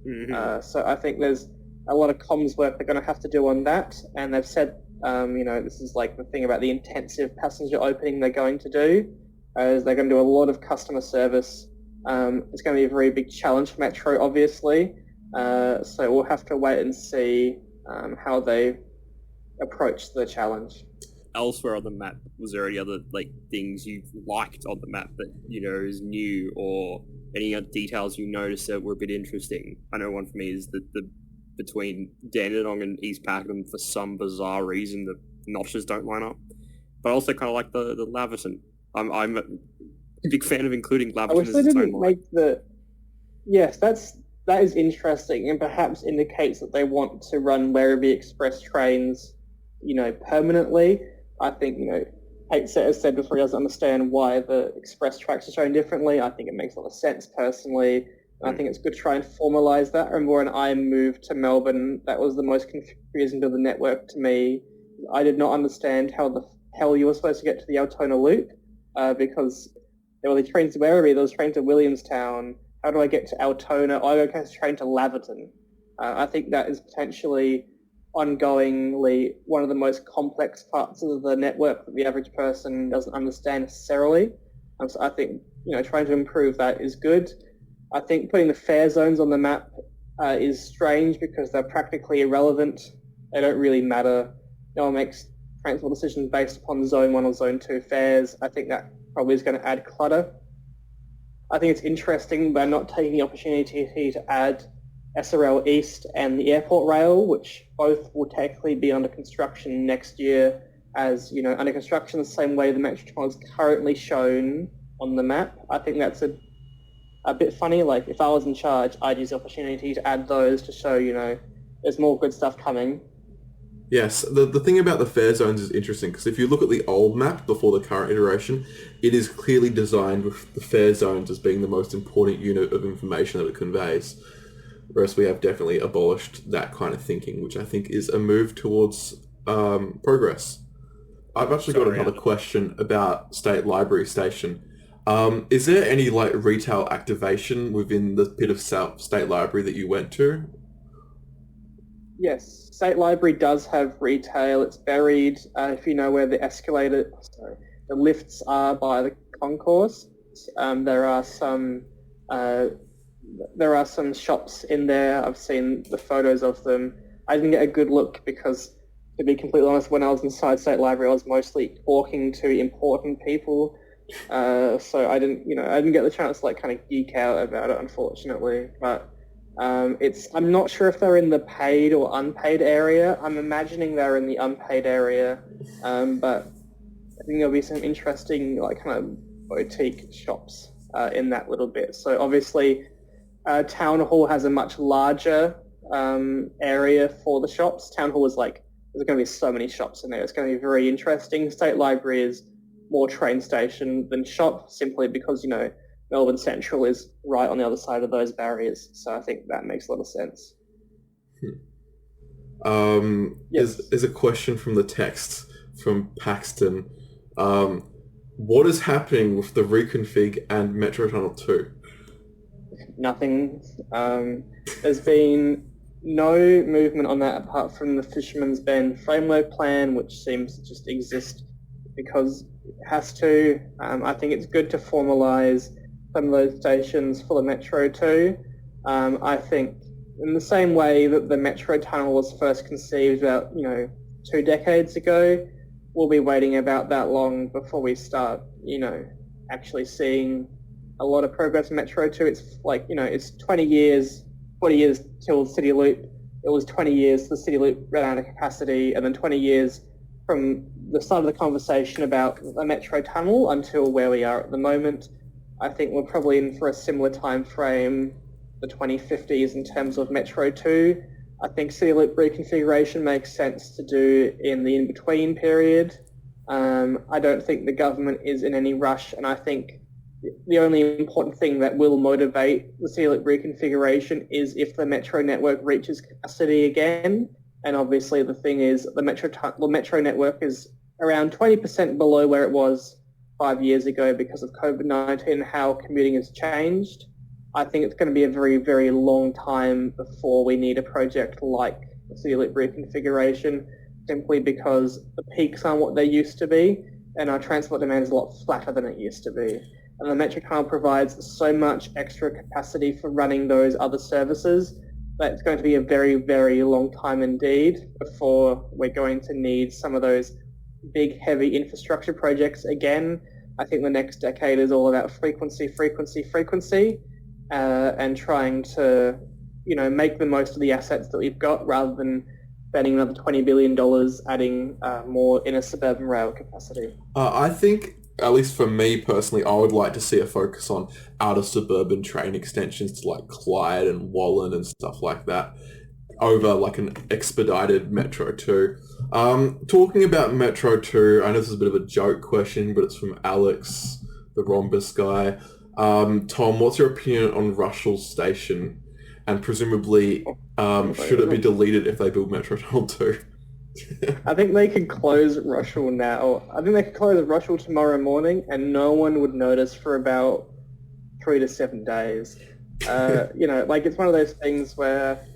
Mm-hmm. So I think there's a lot of comms work they're going to have to do on that, and they've said, this is the thing about the intensive passenger opening they're going to do, as they're going to do a lot of customer service. It's going to be a very big challenge for Metro, obviously, so we'll have to wait and see how they approach the challenge. elsewhere on the map, was there any other like things you liked on the map that is new, or any other details you noticed that were a bit interesting? I know one for me is that the between Dandenong and East Pakenham, for some bizarre reason, the notches don't line up. But I also kind of like the Laverton. I'm a big fan of including I Laverton wish as they its own didn't line. make the... Yes, that is interesting, and perhaps indicates that they want to run Werribee Express trains, permanently. I think, Kate has said before, he doesn't understand why the express tracks are shown differently. I think it makes a lot of sense personally. And I think it's good to try and formalise that. I remember when I moved to Melbourne, that was the most confusing bit of the network to me. I did not understand how the hell you were supposed to get to the Altona Loop, because there were the trains to Werribee, there was trains to Williamstown. How do I get to Altona? I go catch a train to Laverton. I think that is potentially ongoingly one of the most complex parts of the network that the average person doesn't understand necessarily. So I think, trying to improve that is good. I think putting the fare zones on the map is strange because they're practically irrelevant. They don't really matter. No one makes transport decisions based upon Zone 1 or Zone 2 fares. I think that probably is going to add clutter. I think it's interesting they're not taking the opportunity to add SRL East and the airport rail, which both will technically be under construction next year, as, under construction the same way the Metrotron is currently shown on the map. I think that's a bit funny. Like, if I was in charge, I'd use the opportunity to add those to show, there's more good stuff coming. Yes, the thing about the fare zones is interesting, because if you look at the old map before the current iteration, it is clearly designed with the fare zones as being the most important unit of information that it conveys. Whereas we have definitely abolished that kind of thinking, which I think is a move towards progress. I've actually got another question about State Library Station. Is there any retail activation within the bit of South State Library that you went to? Yes, State Library does have retail. It's buried, if you know where the the lifts are by the concourse. There are some shops in there. I've seen the photos of them. I didn't get a good look because, to be completely honest, when I was inside State Library, I was mostly talking to important people. So I didn't get the chance to kind of geek out about it, unfortunately. But I'm not sure if they're in the paid or unpaid area. I'm imagining they're in the unpaid area, but I think there'll be some interesting kind of boutique shops in that little bit. So obviously, Town Hall has a much larger area for the shops. Town Hall is there's going to be so many shops in there. It's going to be very interesting. State Library is more train station than shop, simply because, Melbourne Central is right on the other side of those barriers. So I think that makes a lot of sense. Yes. There's a question from the text from Paxton. What is happening with the reconfig and Metro Tunnel 2? Nothing. There's been no movement on that apart from the Fishermans Bend framework plan, which seems to just exist because it has to. I think it's good to formalise some of those stations for the Metro too. I think in the same way that the Metro Tunnel was first conceived about, 2 decades ago, we'll be waiting about that long before we start, actually seeing a lot of progress in Metro 2. It's it's 20 years till the City Loop. It was 20 years till the City Loop ran out of capacity, and then 20 years from the start of the conversation about the Metro Tunnel until where we are at the moment. I think we're probably in for a similar time frame, the 2050s, in terms of Metro 2. I think City Loop reconfiguration makes sense to do in the in-between period. I don't think the government is in any rush, and I think the only important thing that will motivate the City Loop reconfiguration is if the metro network reaches capacity again. And obviously the thing is, the metro network is around 20% below where it was 5 years ago because of COVID-19, how commuting has changed. I think it's going to be a very, very long time before we need a project like the City Loop reconfiguration, simply because the peaks aren't what they used to be, and our transport demand is a lot flatter than it used to be. And the Metro Tunnel provides so much extra capacity for running those other services that it's going to be a very, very long time indeed before we're going to need some of those big, heavy infrastructure projects again. I think the next decade is all about frequency, and trying to, make the most of the assets that we've got rather than spending another $20 billion adding more inner suburban rail capacity. I think, at least for me personally, I would like to see a focus on outer suburban train extensions to like Clyde and Wallen and stuff like that over like an expedited Metro 2. Talking about Metro 2, I know this is a bit of a joke question, but it's from Alex, the rhombus guy. Tom, what's your opinion on Rushall Station? And presumably, should it be deleted if they build Metro Tunnel 2? I think they could close Rushall now. I think they could close Rushall tomorrow morning and no one would notice for about 3 to 7 days. It's one of those things where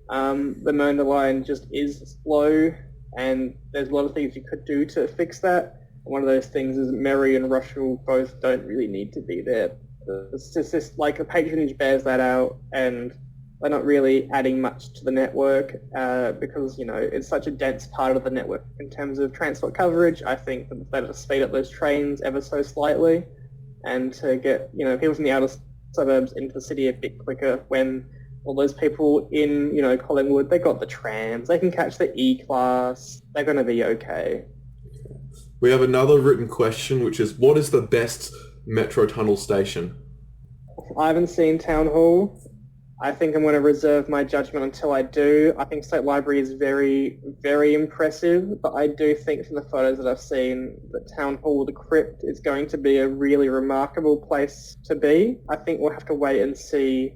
the Melton line just is slow and there's a lot of things you could do to fix that. One of those things is Merry and Rushall both don't really need to be there. It's just like the patronage bears that out and they're not really adding much to the network because, it's such a dense part of the network in terms of transport coverage. I think that they to speed up those trains ever so slightly and to get, people from the outer suburbs into the city a bit quicker when all those people in, Collingwood, they got the trams, they can catch the E-Class, they're going to be okay. We have another written question, which is, what is the best Metro Tunnel station? I haven't seen Town Hall. I think I'm going to reserve my judgment until I do. I think State Library is very, very impressive, but I do think from the photos that I've seen that Town Hall, the crypt, is going to be a really remarkable place to be. I think we'll have to wait and see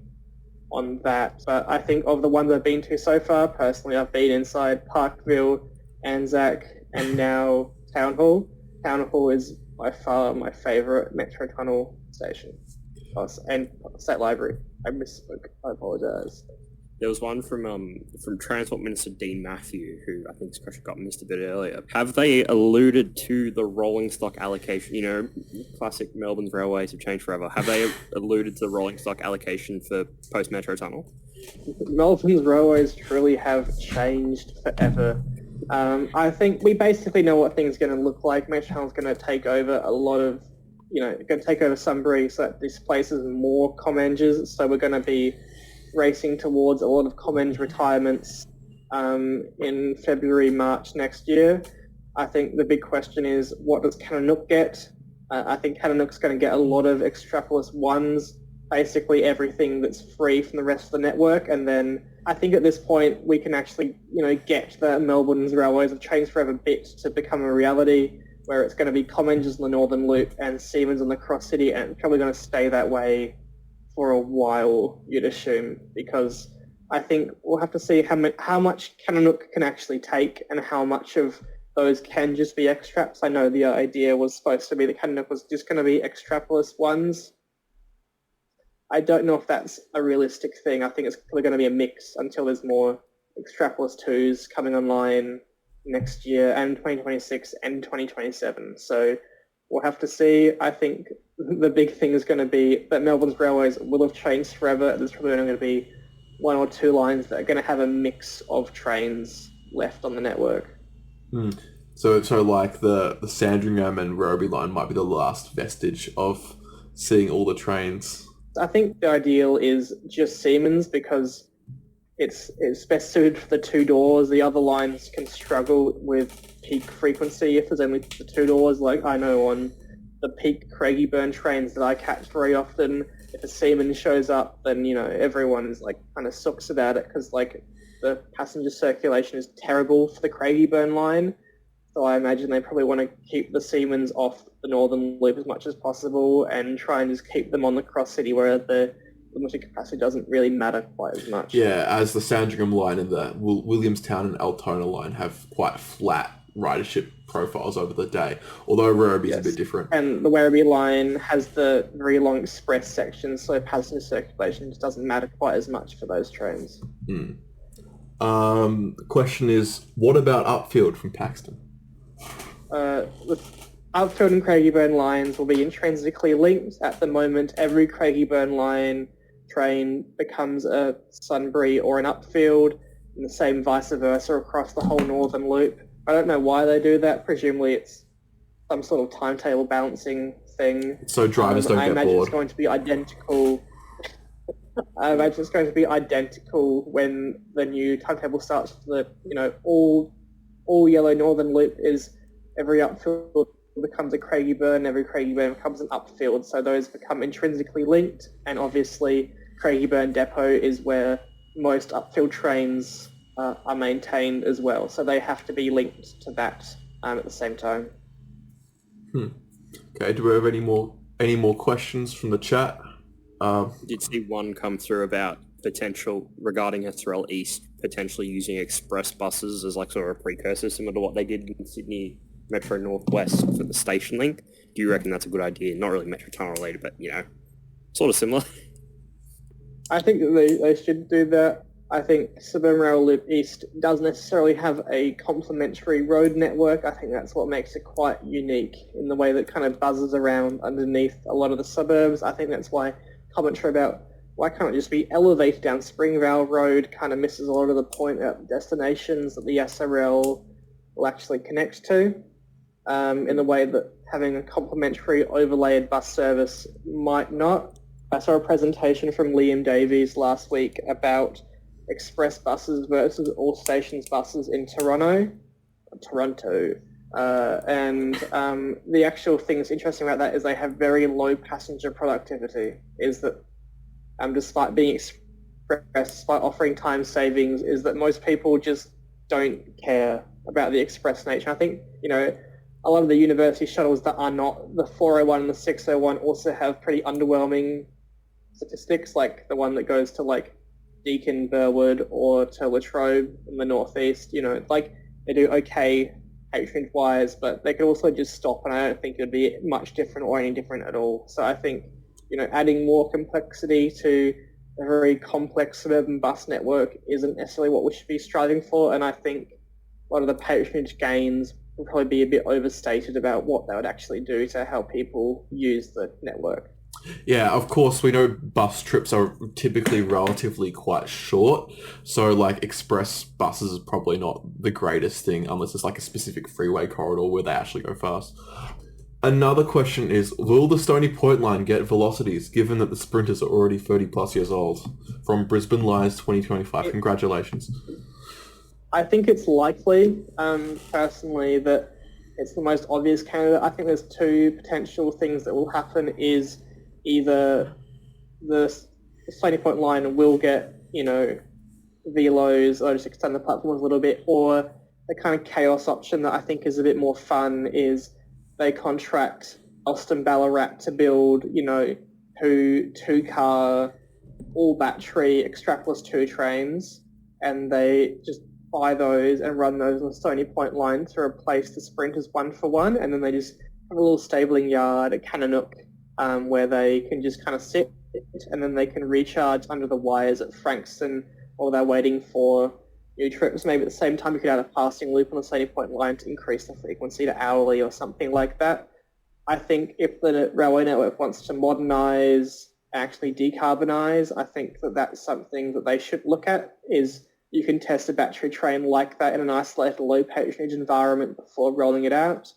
on that. But I think of the ones I've been to so far, personally, I've been inside Parkville, Anzac, and now Town Hall. Town Hall is by far my favourite Metro Tunnel station. And State Library. I misspoke. I apologise. There was one from Transport Minister Dean Matthew, who I think his question got missed a bit earlier. Have they alluded to the rolling stock allocation? Classic Melbourne's railways have changed forever. Have they alluded to the rolling stock allocation for post-Metro Tunnel? Melbourne's railways truly have changed forever. I think we basically know what things are going to look like. Metro Tunnel's going to take over a lot of going to take over Sunbury so that displaces more Comengers. So we're going to be racing towards a lot of Comenge retirements in February, March next year. I think the big question is, what does Kananook get? I think Kananook's going to get a lot of Extrapolis 1s, basically everything that's free from the rest of the network. And then I think at this point we can actually, get the Melbourne's railways have changed forever bit to become a reality, where it's going to be Comengers on the Northern Loop and Siemens on the Cross City, and it's probably going to stay that way for a while, you'd assume, because I think we'll have to see how much Kananook can actually take and how much of those can just be Extraps. I know the idea was supposed to be that Kananook was just going to be Extrapolis 1s. I don't know if that's a realistic thing. I think it's probably going to be a mix until there's more Extrapolis 2s coming online next year and 2026 and 2027. So we'll have to see. I think the big thing is going to be that Melbourne's railways will have changed forever. There's probably only going to be 1 or 2 lines that are going to have a mix of trains left on the network. So like the Sandringham and Werribee line might be the last vestige of seeing all the trains. I think the ideal is just Siemens because it's best suited for the 2 doors. The other lines can struggle with peak frequency if there's only the 2 doors. Like I know on the peak Craigieburn trains that I catch very often, if a Siemens shows up, then everyone's like kind of sucks about it because like the passenger circulation is terrible for the Craigieburn line. So I imagine they probably want to keep the Siemens off the Northern Loop as much as possible and try and just keep them on the Cross City where the capacity doesn't really matter quite as much. Yeah, as the Sandringham line and the Williamstown and Altona line have quite flat ridership profiles over the day, although Werribee is a bit different. And the Werribee line has the very long express section, so passenger circulation just doesn't matter quite as much for those trains. The question is, what about Upfield from Paxton? Upfield and Craigieburn lines will be intrinsically linked. At the moment, every Craigieburn line train becomes a Sunbury or an Upfield, and the same vice versa across the whole Northern Loop. I don't know why they do that. Presumably it's some sort of timetable balancing thing. So drivers don't I get imagine bored. it's going to be identical. I imagine it's going to be identical when the new timetable starts. All yellow northern loop is every upfield becomes a Craigieburn, every Craigieburn becomes an upfield. So those become intrinsically linked, and obviously Craigieburn Depot is where most upfield trains are maintained as well. So they have to be linked to that at the same time. Okay, do we have any more questions from the chat? Did see one come through about potential regarding SRL East potentially using express buses as like sort of a precursor similar to what they did in Sydney Metro Northwest for the station link. Do you reckon that's a good idea? Not really Metro Tunnel related, but sort of similar. I think that they should do that. I think Suburban Rail Loop East doesn't necessarily have a complementary road network. I think that's what makes it quite unique in the way that it kind of buzzes around underneath a lot of the suburbs. I think that's why commentary about why can't it just be elevated down Springvale Road kind of misses a lot of the point at destinations that the SRL will actually connect to, in the way that having a complementary overlaid bus service might not. I saw a presentation from Liam Davies last week about express buses versus all stations buses in Toronto. And the actual thing that's interesting about that is they have very low passenger productivity, is that despite being express, despite offering time savings, is that most people just don't care about the express nature. I think, a lot of the university shuttles that are not the 401 and the 601 also have pretty underwhelming statistics, like the one that goes to like Deakin, Burwood, or to Latrobe in the northeast. They do okay patronage-wise, but they could also just stop, and I don't think it would be much different or any different at all. So I think, adding more complexity to a very complex suburban bus network isn't necessarily what we should be striving for, and I think a lot of the patronage gains will probably be a bit overstated about what they would actually do to help people use the network. Yeah, of course, we know bus trips are typically relatively quite short, so like express buses is probably not the greatest thing unless it's like a specific freeway corridor where they actually go fast. Another question is, will the Stony Point line get velocities given that the sprinters are already 30 plus years old? From Brisbane Lines 2025. Congratulations. I think it's likely, personally, that it's the most obvious candidate. I think there's two potential things that will happen is either the Stony Point line will get, velos or just extend the platforms a little bit, or the kind of chaos option that I think is a bit more fun is they contract Alston Ballarat to build, two-car, all-battery Extrapolis 2 trains, and they just buy those and run those on the Stony Point line to replace the Sprinters 1-for-1, and then they just have a little stabling yard at Cannonook where they can just kind of sit, and then they can recharge under the wires at Frankston while they're waiting for new trips. Maybe at the same time you could add a passing loop on the Stony Point line to increase the frequency to hourly or something like that. I think if the railway network wants to modernise, actually decarbonise, I think that that's something that they should look at, is you can test a battery train like that in an isolated low patronage environment before rolling it out.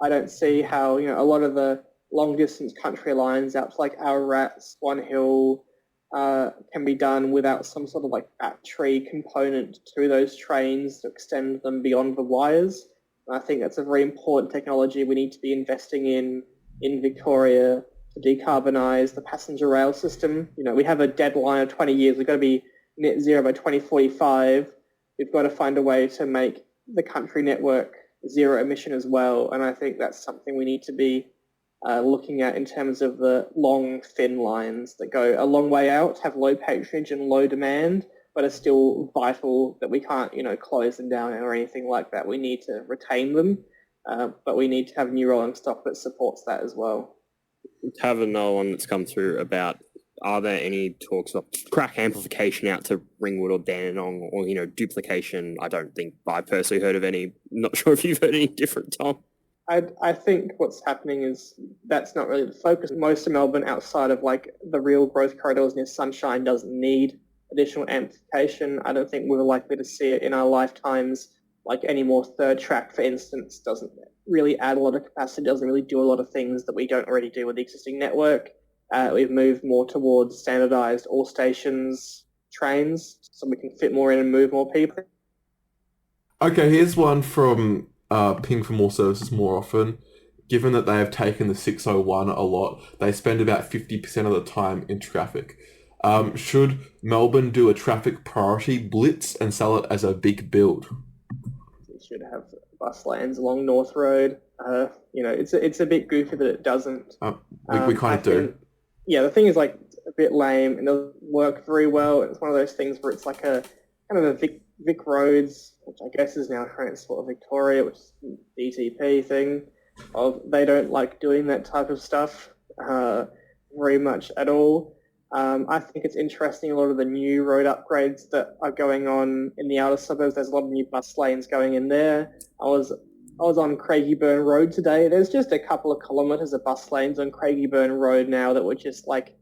I don't see how, a lot of the long distance country lines out to like Ararat, Swan Hill, can be done without some sort of like battery component to those trains to extend them beyond the wires. And I think that's a very important technology we need to be investing in Victoria to decarbonise the passenger rail system. We have a deadline of 20 years. We've got to be net zero by 2045. We've got to find a way to make the country network zero emission as well. And I think that's something we need to be looking at in terms of the long, thin lines that go a long way out, have low patronage and low demand, but are still vital, that we can't, close them down or anything like that. We need to retain them, but we need to have new rolling stock that supports that as well. Have another one that's come through about, are there any talks of crack amplification out to Ringwood or Dandenong, or, duplication? I don't think I've personally heard of any. Not sure if you've heard any different, Tom. I think what's happening is that's not really the focus. Most of Melbourne, outside of like the real growth corridors near Sunshine, doesn't need additional amplification. I don't think we're likely to see it in our lifetimes. like any more third track, for instance, doesn't really add a lot of capacity, doesn't really do a lot of things that we don't already do with the existing network. We've moved more towards standardised all stations trains, so we can fit more in and move more people. Okay, here's one from Ping for More Services More Often. Given that they have taken the 601 a lot, they spend about 50% of the time in traffic. Should Melbourne do a traffic priority blitz and sell it as a big build? We should have bus lanes along North Road. It's a bit goofy that it doesn't. We kind of do. Yeah, the thing is like a bit lame and doesn't work very well. It's one of those things where it's like a kind of a Vic Roads, which I guess is now Transport Victoria, which is a DTP thing. They don't like doing that type of stuff very much at all. I think it's interesting, a lot of the new road upgrades that are going on in the outer suburbs. There's a lot of new bus lanes going in there. I was on Craigieburn Road today. There's just a couple of kilometres of bus lanes on Craigieburn Road now that were just like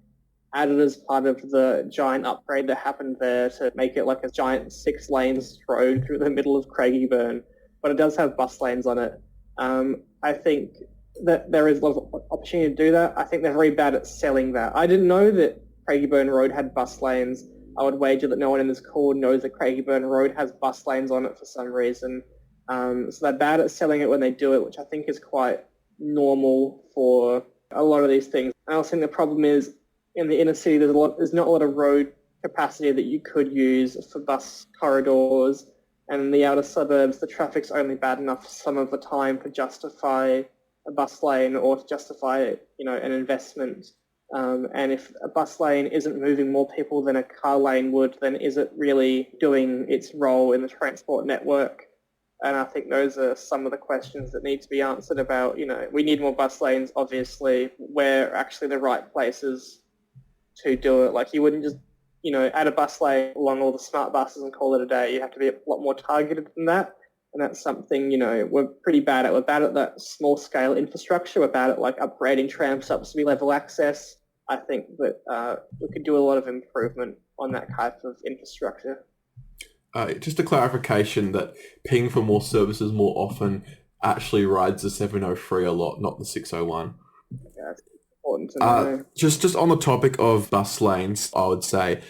added as part of the giant upgrade that happened there to make it like a giant 6 lanes road through the middle of Craigieburn. But it does have bus lanes on it. I think that there is a lot of opportunity to do that. I think they're very bad at selling that. I didn't know that Craigieburn Road had bus lanes. I would wager that no one in this call knows that Craigieburn Road has bus lanes on it for some reason. So they're bad at selling it when they do it, which I think is quite normal for a lot of these things. I also think the problem is in the inner city, there's not a lot of road capacity that you could use for bus corridors. And in the outer suburbs, the traffic's only bad enough some of the time to justify a bus lane or to justify, an investment. And if a bus lane isn't moving more people than a car lane would, then is it really doing its role in the transport network? And I think those are some of the questions that need to be answered about, we need more bus lanes, obviously. Where actually the right places to do it? Like, you wouldn't just, add a bus lane along all the smart buses and call it a day. You have to be a lot more targeted than that. And that's something, we're pretty bad at. We're bad at that small-scale infrastructure. We're bad at, upgrading tram stops to be level access. I think that we could do a lot of improvement on that type of infrastructure. Just a clarification that Ping for More Services More Often actually rides the 703 a lot, not the 601. Yeah, it's important to know. Just on the topic of bus lanes, I would say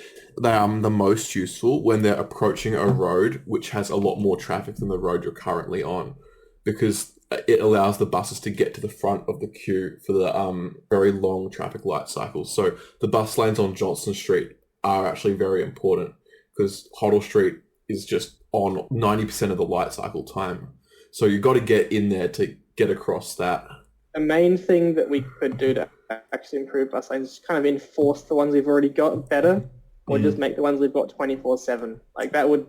they are the most useful when they're approaching a road which has a lot more traffic than the road you're currently on, because it allows the buses to get to the front of the queue for the very long traffic light cycles. So the bus lanes on Johnson Street are actually very important because Hoddle Street is just on 90% of the light cycle time. So you've got to get in there to get across that. The main thing that we could do to actually improve bus lanes is kind of enforce the ones we've already got better, or just make the ones we've got 24/7. That would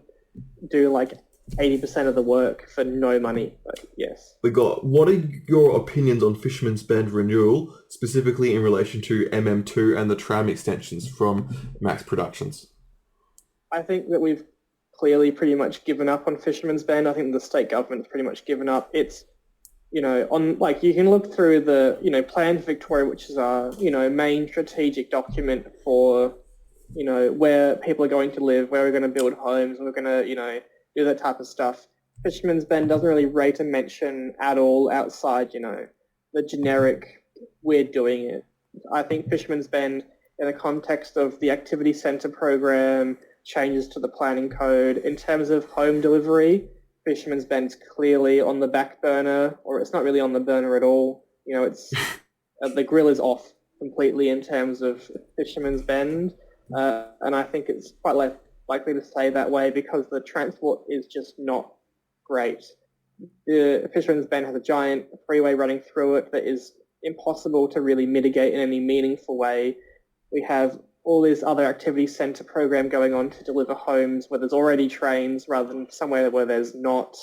do 80% of the work for no money, but yes. What are your opinions on Fisherman's Bend renewal, specifically in relation to MM2 and the tram extensions from Max Productions? I think that we've clearly pretty much given up on Fisherman's Bend. I think the state government's pretty much given up. It's, you can look through the, Plan for Victoria, which is our, main strategic document for, where people are going to live, where we're going to build homes, and we're going to, do that type of stuff. Fisherman's Bend doesn't really rate a mention at all outside, the generic, we're doing it. I think Fisherman's Bend, in the context of the activity centre program, changes to the planning code, in terms of home delivery, Fisherman's Bend's clearly on the back burner, or it's not really on the burner at all. It's the grill is off completely in terms of Fisherman's Bend, and I think it's quite likely to stay that way because the transport is just not great. The Fisherman's Bend has a giant freeway running through it that is impossible to really mitigate in any meaningful way. We have all this other activity centre program going on to deliver homes where there's already trains rather than somewhere where there's not.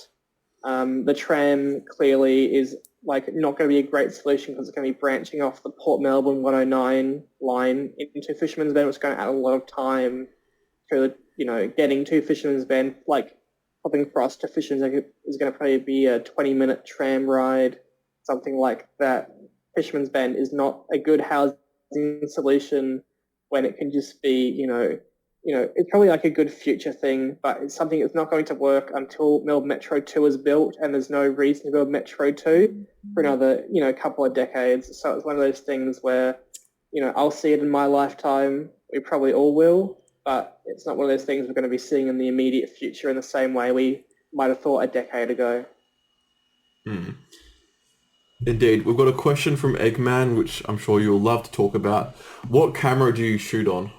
The tram clearly is not going to be a great solution because it's going to be branching off the Port Melbourne 109 line into Fisherman's Bend, which is going to add a lot of time to getting to Fisherman's Bend. Hopping across to Fisherman's Bend is going to probably be a 20-minute tram ride, something like that. Fisherman's Bend is not a good housing solution when it can just be, it's probably like a good future thing, but it's something that's not going to work until Melbourne Metro 2 is built, and there's no reason to build Metro 2 for another, couple of decades. So it's one of those things where, I'll see it in my lifetime. We probably all will, but it's not one of those things we're going to be seeing in the immediate future in the same way we might have thought a decade ago. Indeed. We've got a question from Eggman, which I'm sure you'll love to talk about. What camera do you shoot on?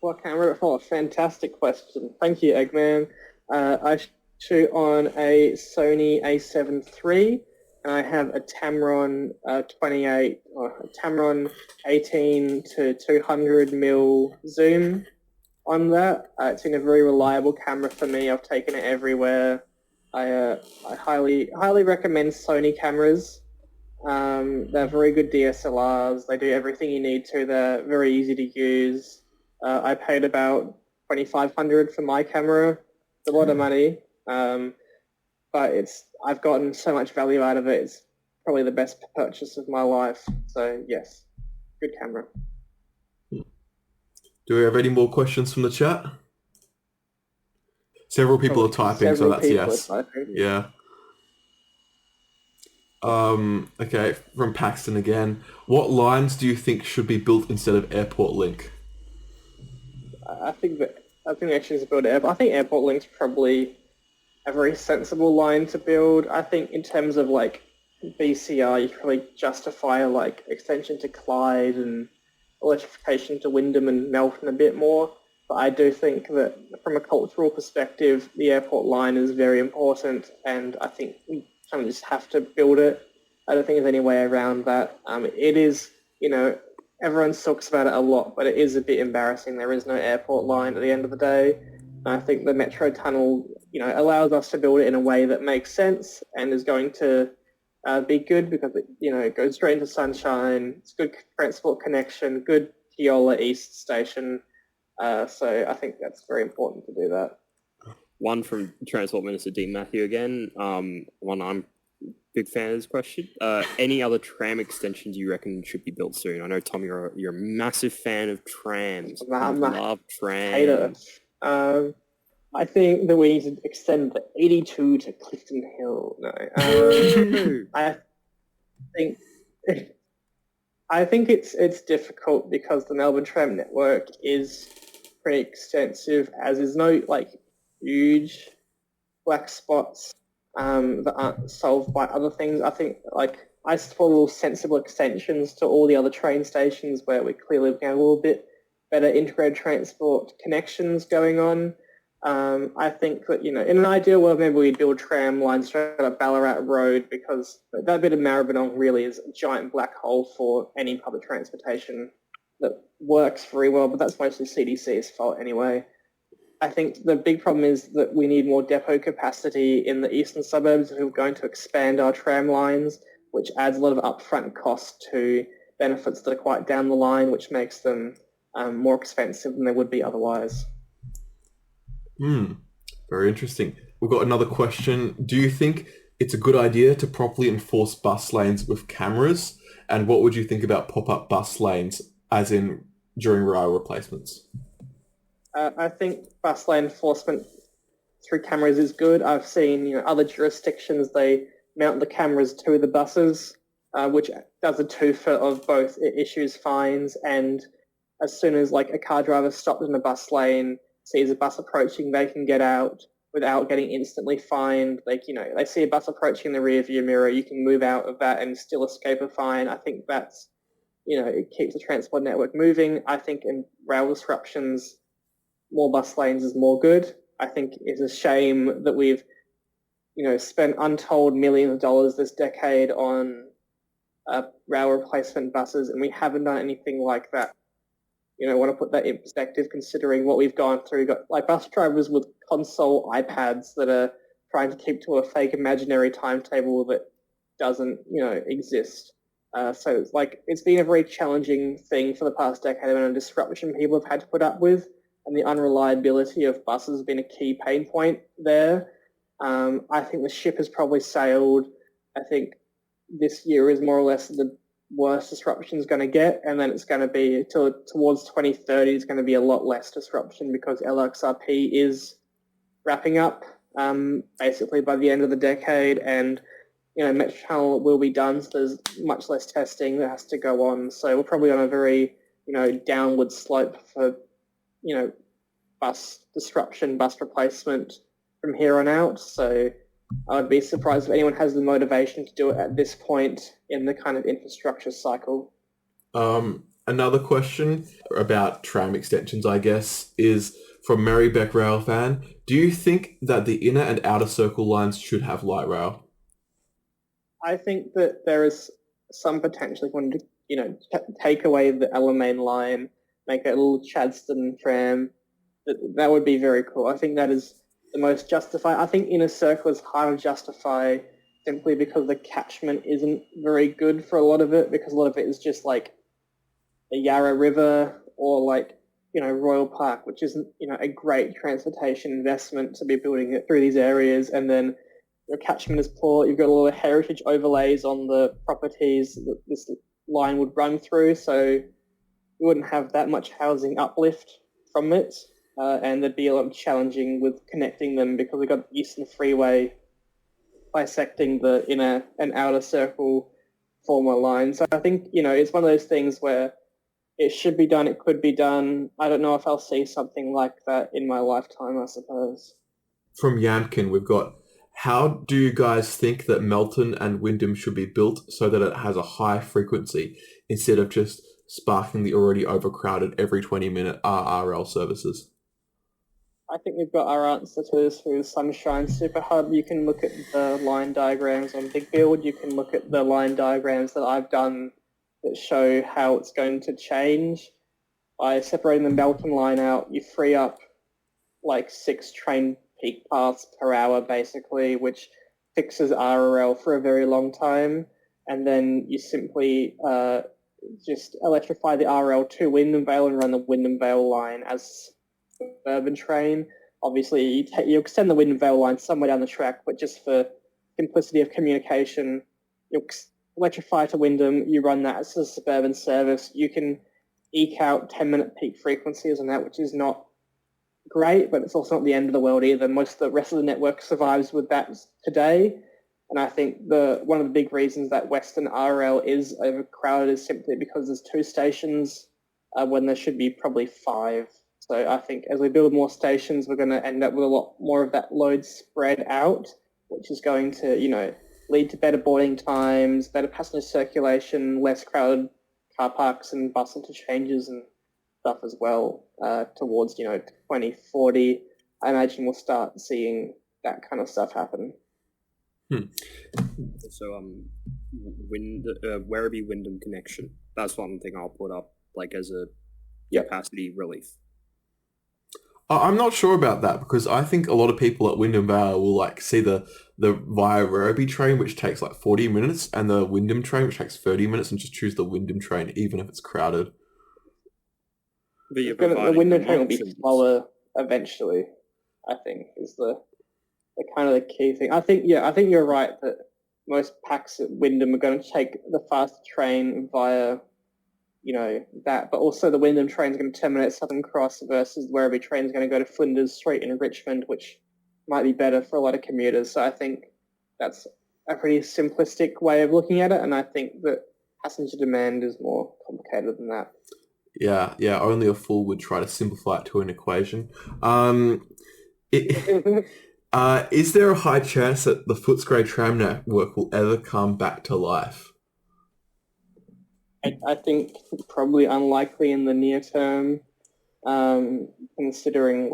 What camera? Oh, fantastic question. Thank you, Eggman. I shoot on a Sony A7 III, and I have a Tamron 18 to 200 mil zoom on that. It's been a very reliable camera for me. I've taken it everywhere. I highly recommend Sony cameras. They're very good DSLRs. They do everything you need to. They're very easy to use. I paid about $2,500 for my camera. It's a lot of money, but I've gotten so much value out of it. It's probably the best purchase of my life. So yes, good camera. Do we have any more questions from the chat? Several people are typing, so that's yes. Yeah. Okay, from Paxton again. What lines do you think should be built instead of Airport Link? I think they actually should build I think Airport Link's probably a very sensible line to build. I think in terms of like BCR, you can probably justify like extension to Clyde and electrification to Wyndham and Melton a bit more. But I do think that from a cultural perspective, the airport line is very important, and I think we kind of just have to build it. I don't think there's any way around that. It is, everyone talks about it a lot, but it is a bit embarrassing. There is no airport line at the end of the day. And I think the Metro Tunnel, allows us to build it in a way that makes sense and is going to be good because it goes straight into Sunhsine. It's good transport connection, good SRL East station. So I think that's very important to do that. One from Transport Minister Dean Matthew again. One I'm a big fan of this question. Any other tram extensions you reckon should be built soon? I know, Tom, you're a massive fan of trams. I love trams. I think that we need to extend the 82 to Clifton Hill. No, I think it's difficult because the Melbourne tram network is pretty extensive, as is no huge black spots that aren't solved by other things. I think I support sensible extensions to all the other train stations where we clearly have a little bit better integrated transport connections going on. I think that, in an ideal world, maybe we'd build tram lines straight up Ballarat Road, because that bit of Maribyrnong really is a giant black hole for any public transportation that works very well, but that's mostly CDC's fault anyway. I think the big problem is that we need more depot capacity in the eastern suburbs if we're going to expand our tram lines, which adds a lot of upfront cost to benefits that are quite down the line, which makes them more expensive than they would be otherwise. Very interesting. We've got another question. Do you think it's a good idea to properly enforce bus lanes with cameras? And what would you think about pop-up bus lanes, as in during rail replacements? I think bus lane enforcement through cameras is good. I've seen, other jurisdictions, they mount the cameras to the buses, which does a twofer of both issues fines, and as soon as a car driver stops in a bus lane, sees a bus approaching, they can get out without getting instantly fined. They see a bus approaching in the rear view mirror, you can move out of that and still escape a fine. I think that's, it keeps the transport network moving. I think in rail disruptions, more bus lanes is more good. I think it's a shame that we've, spent untold millions of dollars this decade on rail replacement buses, and we haven't done anything like that. I want to put that in perspective, considering what we've gone through. We've got bus drivers with console iPads that are trying to keep to a fake imaginary timetable that doesn't, exist. So it's been a very challenging thing for the past decade, and a disruption people have had to put up with, and the unreliability of buses has been a key pain point there. I think the ship has probably sailed. I think this year is more or less the worse disruption is going to get, and then it's going to be towards 2030 it's going to be a lot less disruption because LXRP is wrapping up basically by the end of the decade, and Metro Channel will be done, so there's much less testing that has to go on. So we're probably on a very downward slope for bus disruption, bus replacement from here on out. So I would be surprised if anyone has the motivation to do it at this point in the kind of infrastructure cycle. Another question about tram extensions, I guess, is from Mary Beck Rail fan. Do you think that the inner and outer circle lines should have light rail? I think that there is some potential when take away the Alamein line, make it a little Chadstone tram. That would be very cool. I think that is the most justified. I think inner circle is hard to justify simply because the catchment isn't very good for a lot of it, because a lot of it is just like the Yarra River or Royal Park, which isn't a great transportation investment to be building it through these areas, and then your catchment is poor. You've got a lot of heritage overlays on the properties that this line would run through, so you wouldn't have that much housing uplift from it, and there'd be a lot of challenging with connecting them because we've got the Eastern Freeway bisecting the inner and outer circle former line. So I think, it's one of those things where it should be done, it could be done. I don't know if I'll see something like that in my lifetime, I suppose. From Yamkin, we've got, how do you guys think that Melton and Wyndham should be built so that it has a high frequency instead of just sparking the already overcrowded every 20-minute RRL services? I think we've got our answer to this through Sunhsine Superhub. You can look at the line diagrams on Big Build. You can look at the line diagrams that I've done that show how it's going to change. By separating the Melton line out, you free up 6 train peak paths per hour, basically, which fixes RRL for a very long time. And then you simply just electrify the RRL to Wyndham Vale and run the Wyndham Vale line as urban train. Obviously, you extend the Wyndham Vale line somewhere down the track, but just for simplicity of communication, you electrify to Wyndham, you run that as a suburban service. You can eke out 10-minute peak frequencies on that, which is not great, but it's also not the end of the world either. Most of the rest of the network survives with that today. And I think one of the big reasons that Western RL is overcrowded is simply because there's 2 stations when there should be probably 5. So I think as we build more stations, we're going to end up with a lot more of that load spread out, which is going to, lead to better boarding times, better passenger circulation, less crowded car parks and bus interchanges and stuff as well towards, 2040. I imagine we'll start seeing that kind of stuff happen. So, Werribee Wyndham connection. That's one thing I'll put up as a capacity relief. I'm not sure about that because I think a lot of people at Wyndham Vale will see the via Werribee train, which takes 40 minutes, and the Wyndham train, which takes 30 minutes, and just choose the Wyndham train, even if it's crowded. The Wyndham train will be slower eventually, I think, is the kind of the key thing. I think you're right that most packs at Wyndham are going to take the fast train via that, but also the Wyndham train is going to terminate at Southern Cross versus the Werribee train is going to go to Flinders Street in Richmond, which might be better for a lot of commuters. So I think that's a pretty simplistic way of looking at it, and I think that passenger demand is more complicated than that. Yeah, only a fool would try to simplify it to an equation. Is there a high chance that the Footscray tram network will ever come back to life? I think probably unlikely in the near term, considering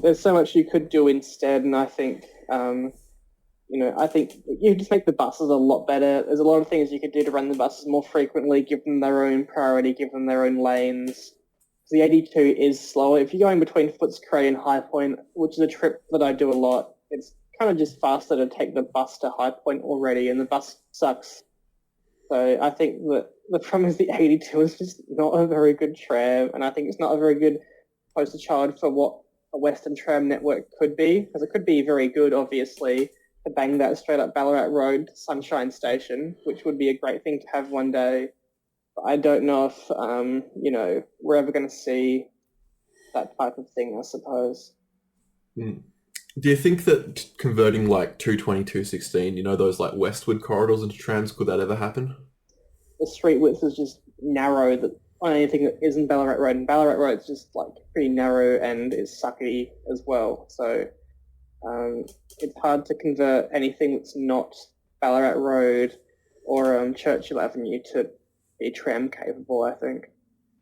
there's so much you could do instead, and I think I think you just make the buses a lot better. There's a lot of things you could do to run the buses more frequently, give them their own priority, give them their own lanes. The 82 is slower. If you're going between Footscray and High Point, which is a trip that I do a lot, it's kind of just faster to take the bus to High Point already, and the bus sucks. So I think that the problem is the 82 is just not a very good tram, and I think it's not a very good poster child for what a Western tram network could be, because it could be very good, obviously, to bang that straight up Ballarat Road to Sunshine Station, which would be a great thing to have one day. But I don't know if, we're ever going to see that type of thing, I suppose. Do you think that converting like 220, 216, those like westward corridors into trams, could that ever happen? The street width is just narrow. The only thing that isn't Ballarat Road, and Ballarat Road's just like pretty narrow and is sucky as well. So it's hard to convert anything that's not Ballarat Road or Churchill Avenue to be tram capable, I think.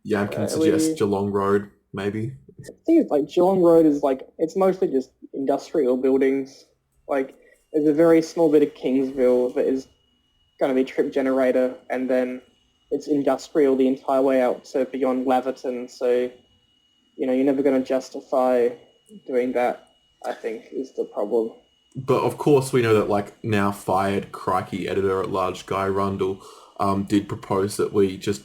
Yam can suggest Geelong Road, maybe. I think it's like Geelong Road is like, it's mostly just industrial buildings. Like, there's a very small bit of Kingsville that is going to be trip generator, and then it's industrial the entire way out to beyond Laverton. So, you're never going to justify doing that, I think, is the problem. But of course, we know that like now fired crikey editor-at-large Guy Rundle did propose that we just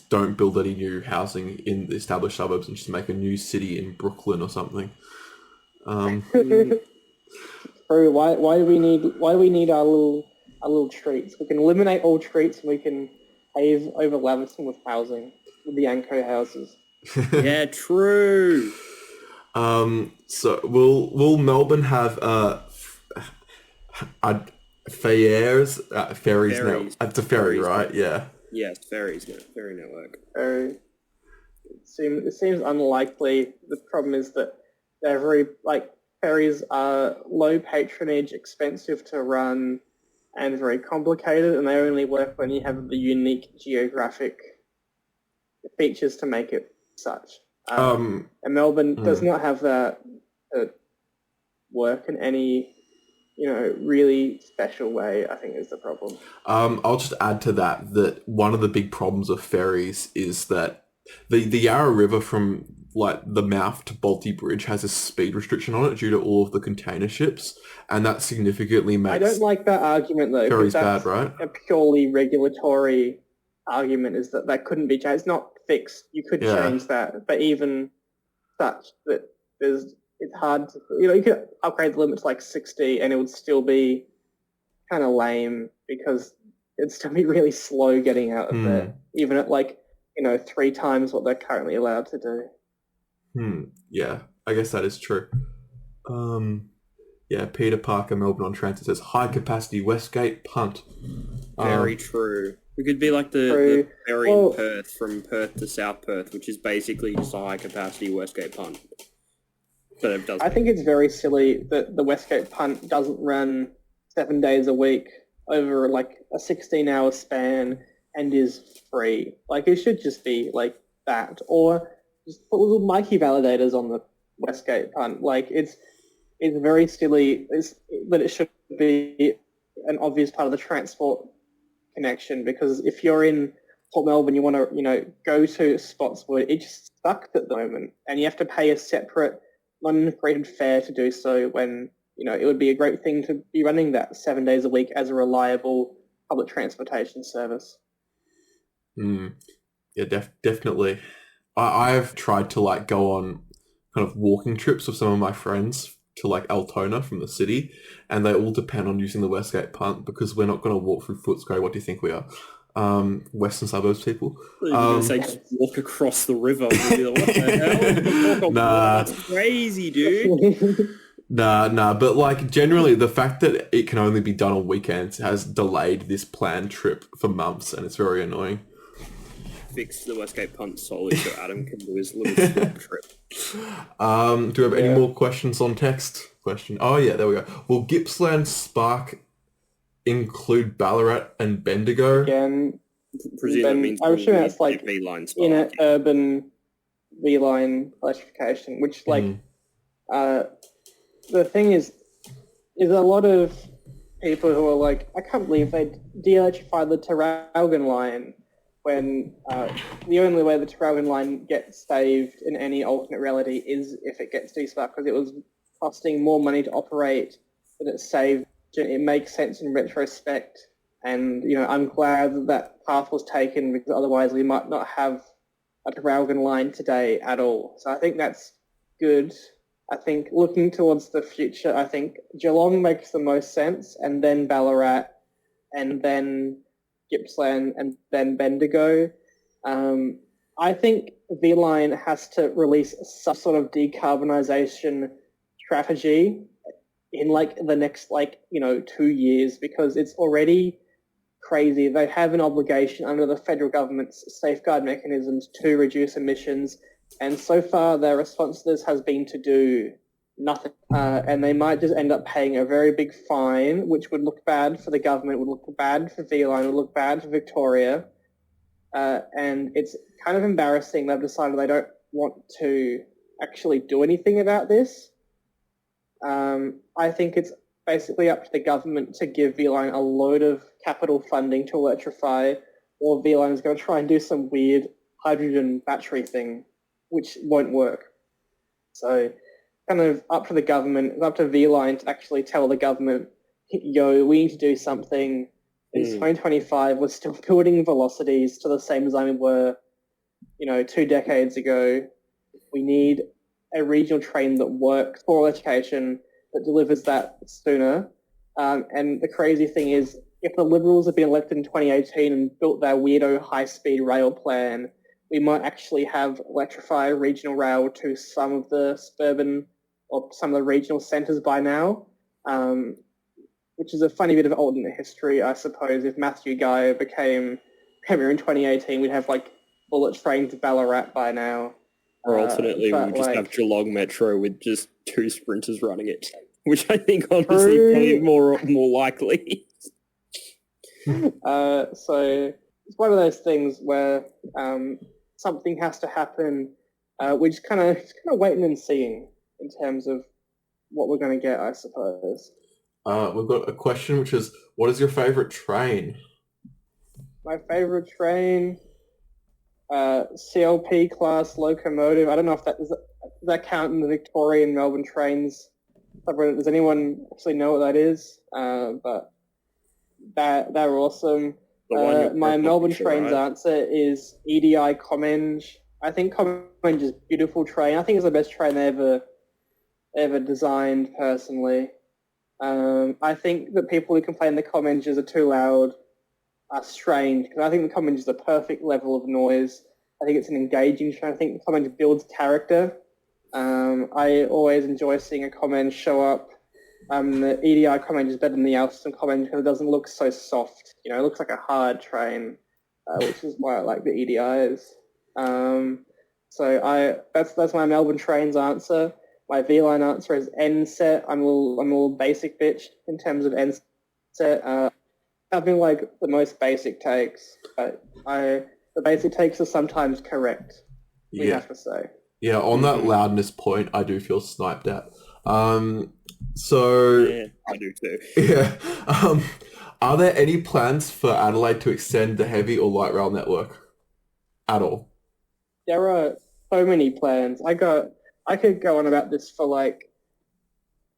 don't build any new housing in the established suburbs and just make a new city in Brooklyn or something. True. Why do we need our little treats? We can eliminate all treats and we can pave over Laverton with housing, with the Anco houses. Yeah, true. So will Melbourne have ferries now? It's a ferry, right? Yeah. Yes, ferry network. It seems unlikely. The problem is that they're very, ferries are low patronage, expensive to run, and very complicated, and they only work when you have the unique geographic features to make it such. And Melbourne does not have that work in any, really special way, I think is the problem. I'll just add to that one of the big problems of ferries is that the Yarra River from like the mouth to Balti Bridge has a speed restriction on it due to all of the container ships, and that significantly makes... I don't like that argument though. Ferries bad, right? A purely regulatory argument is that couldn't be changed. It's not fixed. You could change that, but even such that it's hard to, you could upgrade the limit to like 60 and it would still be kind of lame because it'd still be really slow getting out of there, even at 3 times what they're currently allowed to do. Yeah, I guess that is true. Peter Parker, Melbourne on Transit says high capacity Westgate Punt. Very true. We could be like the ferry in Perth, from Perth to South Perth, which is basically just a high capacity Westgate Punt. But it doesn't. I think it's very silly that the Westgate Punt doesn't run 7 days a week over a 16-hour span and is free. It should just be like that, or just put little Mikey validators on the Westgate Punt. It's very silly that it should be an obvious part of the transport connection, because if you're in Port Melbourne, you want to go to spots where it's stuck at the moment, and you have to pay a separate non-integrated fare to do so, when it would be a great thing to be running that 7 days a week as a reliable public transportation service. Yeah, definitely. I've tried to go on kind of walking trips with some of my friends to Altona from the city, and they all depend on using the Westgate Punt because we're not going to walk through Footscray. What do you think we are? Western suburbs people. You're going to say just walk across the river. What the hell? Nah. That's crazy, dude. Nah, but generally the fact that it can only be done on weekends has delayed this planned trip for months, and it's very annoying. Fix the Westgate Punt solely so Adam can do his little swap trip. Do we have any more questions on text? Oh yeah, there we go. Will Gippsland Spark include Ballarat and Bendigo? Again, Presume means I assume that's VLine Spark. in an urban VLine electrification, which the thing is a lot of people who are I can't believe they de-electrified the Traralgon line, when the only way the Traralgon line gets saved in any alternate reality is if it gets de-sparked, because it was costing more money to operate than it saved. It makes sense in retrospect, and I'm glad that path was taken, because otherwise we might not have a Traralgon line today at all. So I think that's good. I think looking towards the future, I think Geelong makes the most sense, and then Ballarat, and then Gippsland, and then Bendigo. I think VLine has to release some sort of decarbonisation strategy in like the next 2 years, because it's already crazy. They have an obligation under the federal government's safeguard mechanisms to reduce emissions, and so far their response to this has been to do nothing. And they might just end up paying a very big fine, which would look bad for the government, would look bad for VLine, would look bad for Victoria. And it's kind of embarrassing they've decided they don't want to actually do anything about this. I think it's basically up to the government to give VLine a load of capital funding to electrify, or VLine is going to try and do some weird hydrogen battery thing, which won't work. So kind of up to the government, it's up to VLine to actually tell the government, yo, we need to do something. In 2025, we're still building VLocities to the same design we were, 2 decades ago. We need a regional train that works for electrification, that delivers that sooner. And the crazy thing is, if the Liberals had been elected in 2018 and built their weirdo high-speed rail plan, we might actually have electrified regional rail to some of the suburban or some of the regional centres by now, which is a funny bit of alternate history, I suppose. If Matthew Guy became Premier in 2018, we'd have bullet trains to Ballarat by now. Or alternately, we just have Geelong Metro with just 2 sprinters running it, which I think honestly probably more likely. So it's one of those things where something has to happen. We're just kind of waiting and seeing in terms of what we're going to get, I suppose. We've got a question, which is, what is your favourite train? My favourite train, CLP class locomotive. I don't know if does that count in the Victorian Melbourne trains. Does anyone actually know what that is? But they're awesome. My Melbourne trains answer is EDI Comenge. I think Comenge is a beautiful train. I think it's the best train they ever designed, personally. I think that people who complain the Comenges are too loud are strange, because I think the Comenge is the perfect level of noise. I think it's an engaging train. I think the Comenge builds character. I always enjoy seeing a Comenge show up. The EDI Comenge is better than the Alston Comenge because it doesn't look so soft. It looks like a hard train, which is why I like the EDIs. So that's my Melbourne trains answer. My VLine answer is NSET. I'm a little basic bitch in terms of NSET. Having the most basic takes, but the basic takes are sometimes correct. We have to say. Yeah, on that loudness point, I do feel sniped at. So yeah, I do too. Yeah. Are there any plans for Adelaide to extend the heavy or light rail network at all? There are so many plans. I could go on about this for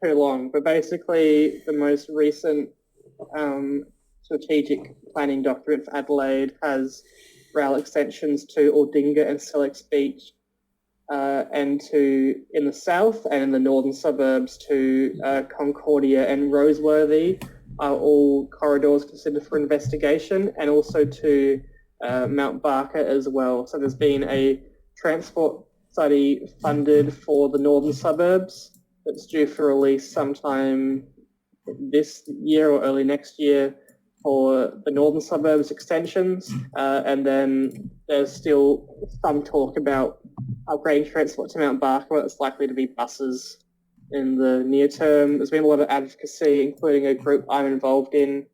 too long, but basically the most recent strategic planning document for Adelaide has rail extensions to Aldinga and Sellex Beach, and in the south and in the northern suburbs to Concordia and Roseworthy are all corridors considered for investigation, and also to Mount Barker as well. So there's been a transport study funded for the northern suburbs that's due for release sometime this year or early next year for the northern suburbs extensions, and then there's still some talk about upgrading transport to Mount Barker, but it's likely to be buses in the near term. There's been a lot of advocacy, including a group I'm involved in,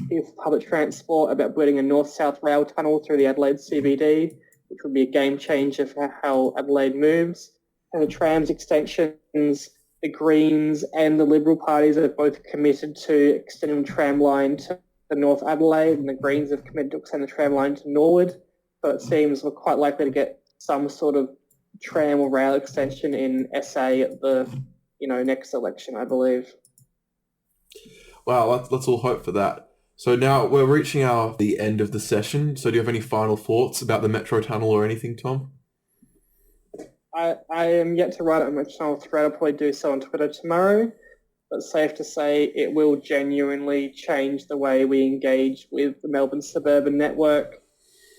for public transport, about building a north-south rail tunnel through the Adelaide CBD, which would be a game changer for how Adelaide moves. And the trams extensions, the Greens and the Liberal parties are both committed to extending the tram line to North Adelaide, and the Greens have committed to extend the tram line to Norwood. So it seems we're quite likely to get some sort of tram or rail extension in SA at the next election, I believe. Wow, let's all hope for that. So now we're reaching the end of the session. So do you have any final thoughts about the Metro Tunnel or anything, Tom? I am yet to write it on my channel thread. I'll probably do so on Twitter tomorrow. But safe to say it will genuinely change the way we engage with the Melbourne suburban network.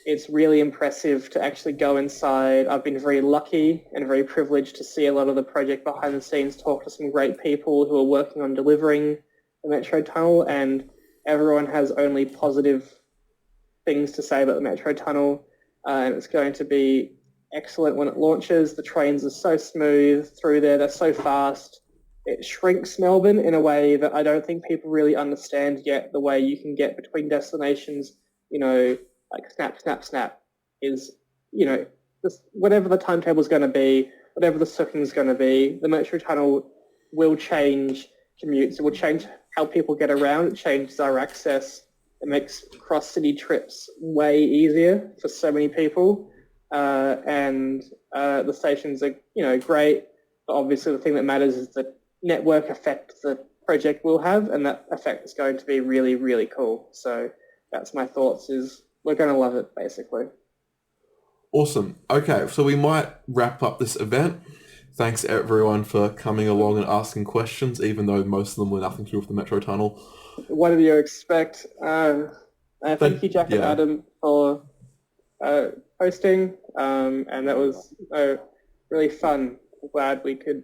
It's really impressive to actually go inside. I've been very lucky and very privileged to see a lot of the project behind the scenes, talk to some great people who are working on delivering the Metro Tunnel, and everyone has only positive things to say about the Metro Tunnel, and it's going to be excellent when it launches. The trains are so smooth through there, they're so fast. It shrinks Melbourne in a way that I don't think people really understand yet, the way you can get between destinations, like snap, snap, snap is, whatever the timetable is going to be, whatever the booking is going to be, the Metro Tunnel will change commutes. It will change how people get around. It changes our access. It makes cross-city trips way easier for so many people. And the stations are, great. But obviously, the thing that matters is the network effect the project will have, and that effect is going to be really, really cool. So that's my thoughts, is we're going to love it, basically. Awesome. Okay, so we might wrap up this event. Thanks everyone for coming along and asking questions, even though most of them were nothing to do with the Metro Tunnel. What did you expect? Thank you, Jack and Adam, for hosting, and that was really fun. I'm glad we could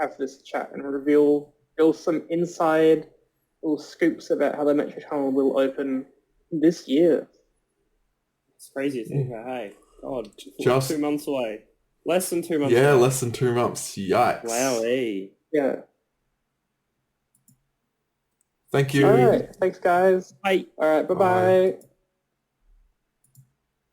have this chat and reveal some inside little scoops about how the Metro Tunnel will open this year. It's crazy to think about, hey. God, Just 2 months away. Less than 2 months away. away. Less than 2 months. Yikes. Wow, hey. Yeah. Thank you. All right. Thanks, guys. Bye. All right. Bye-bye. Bye.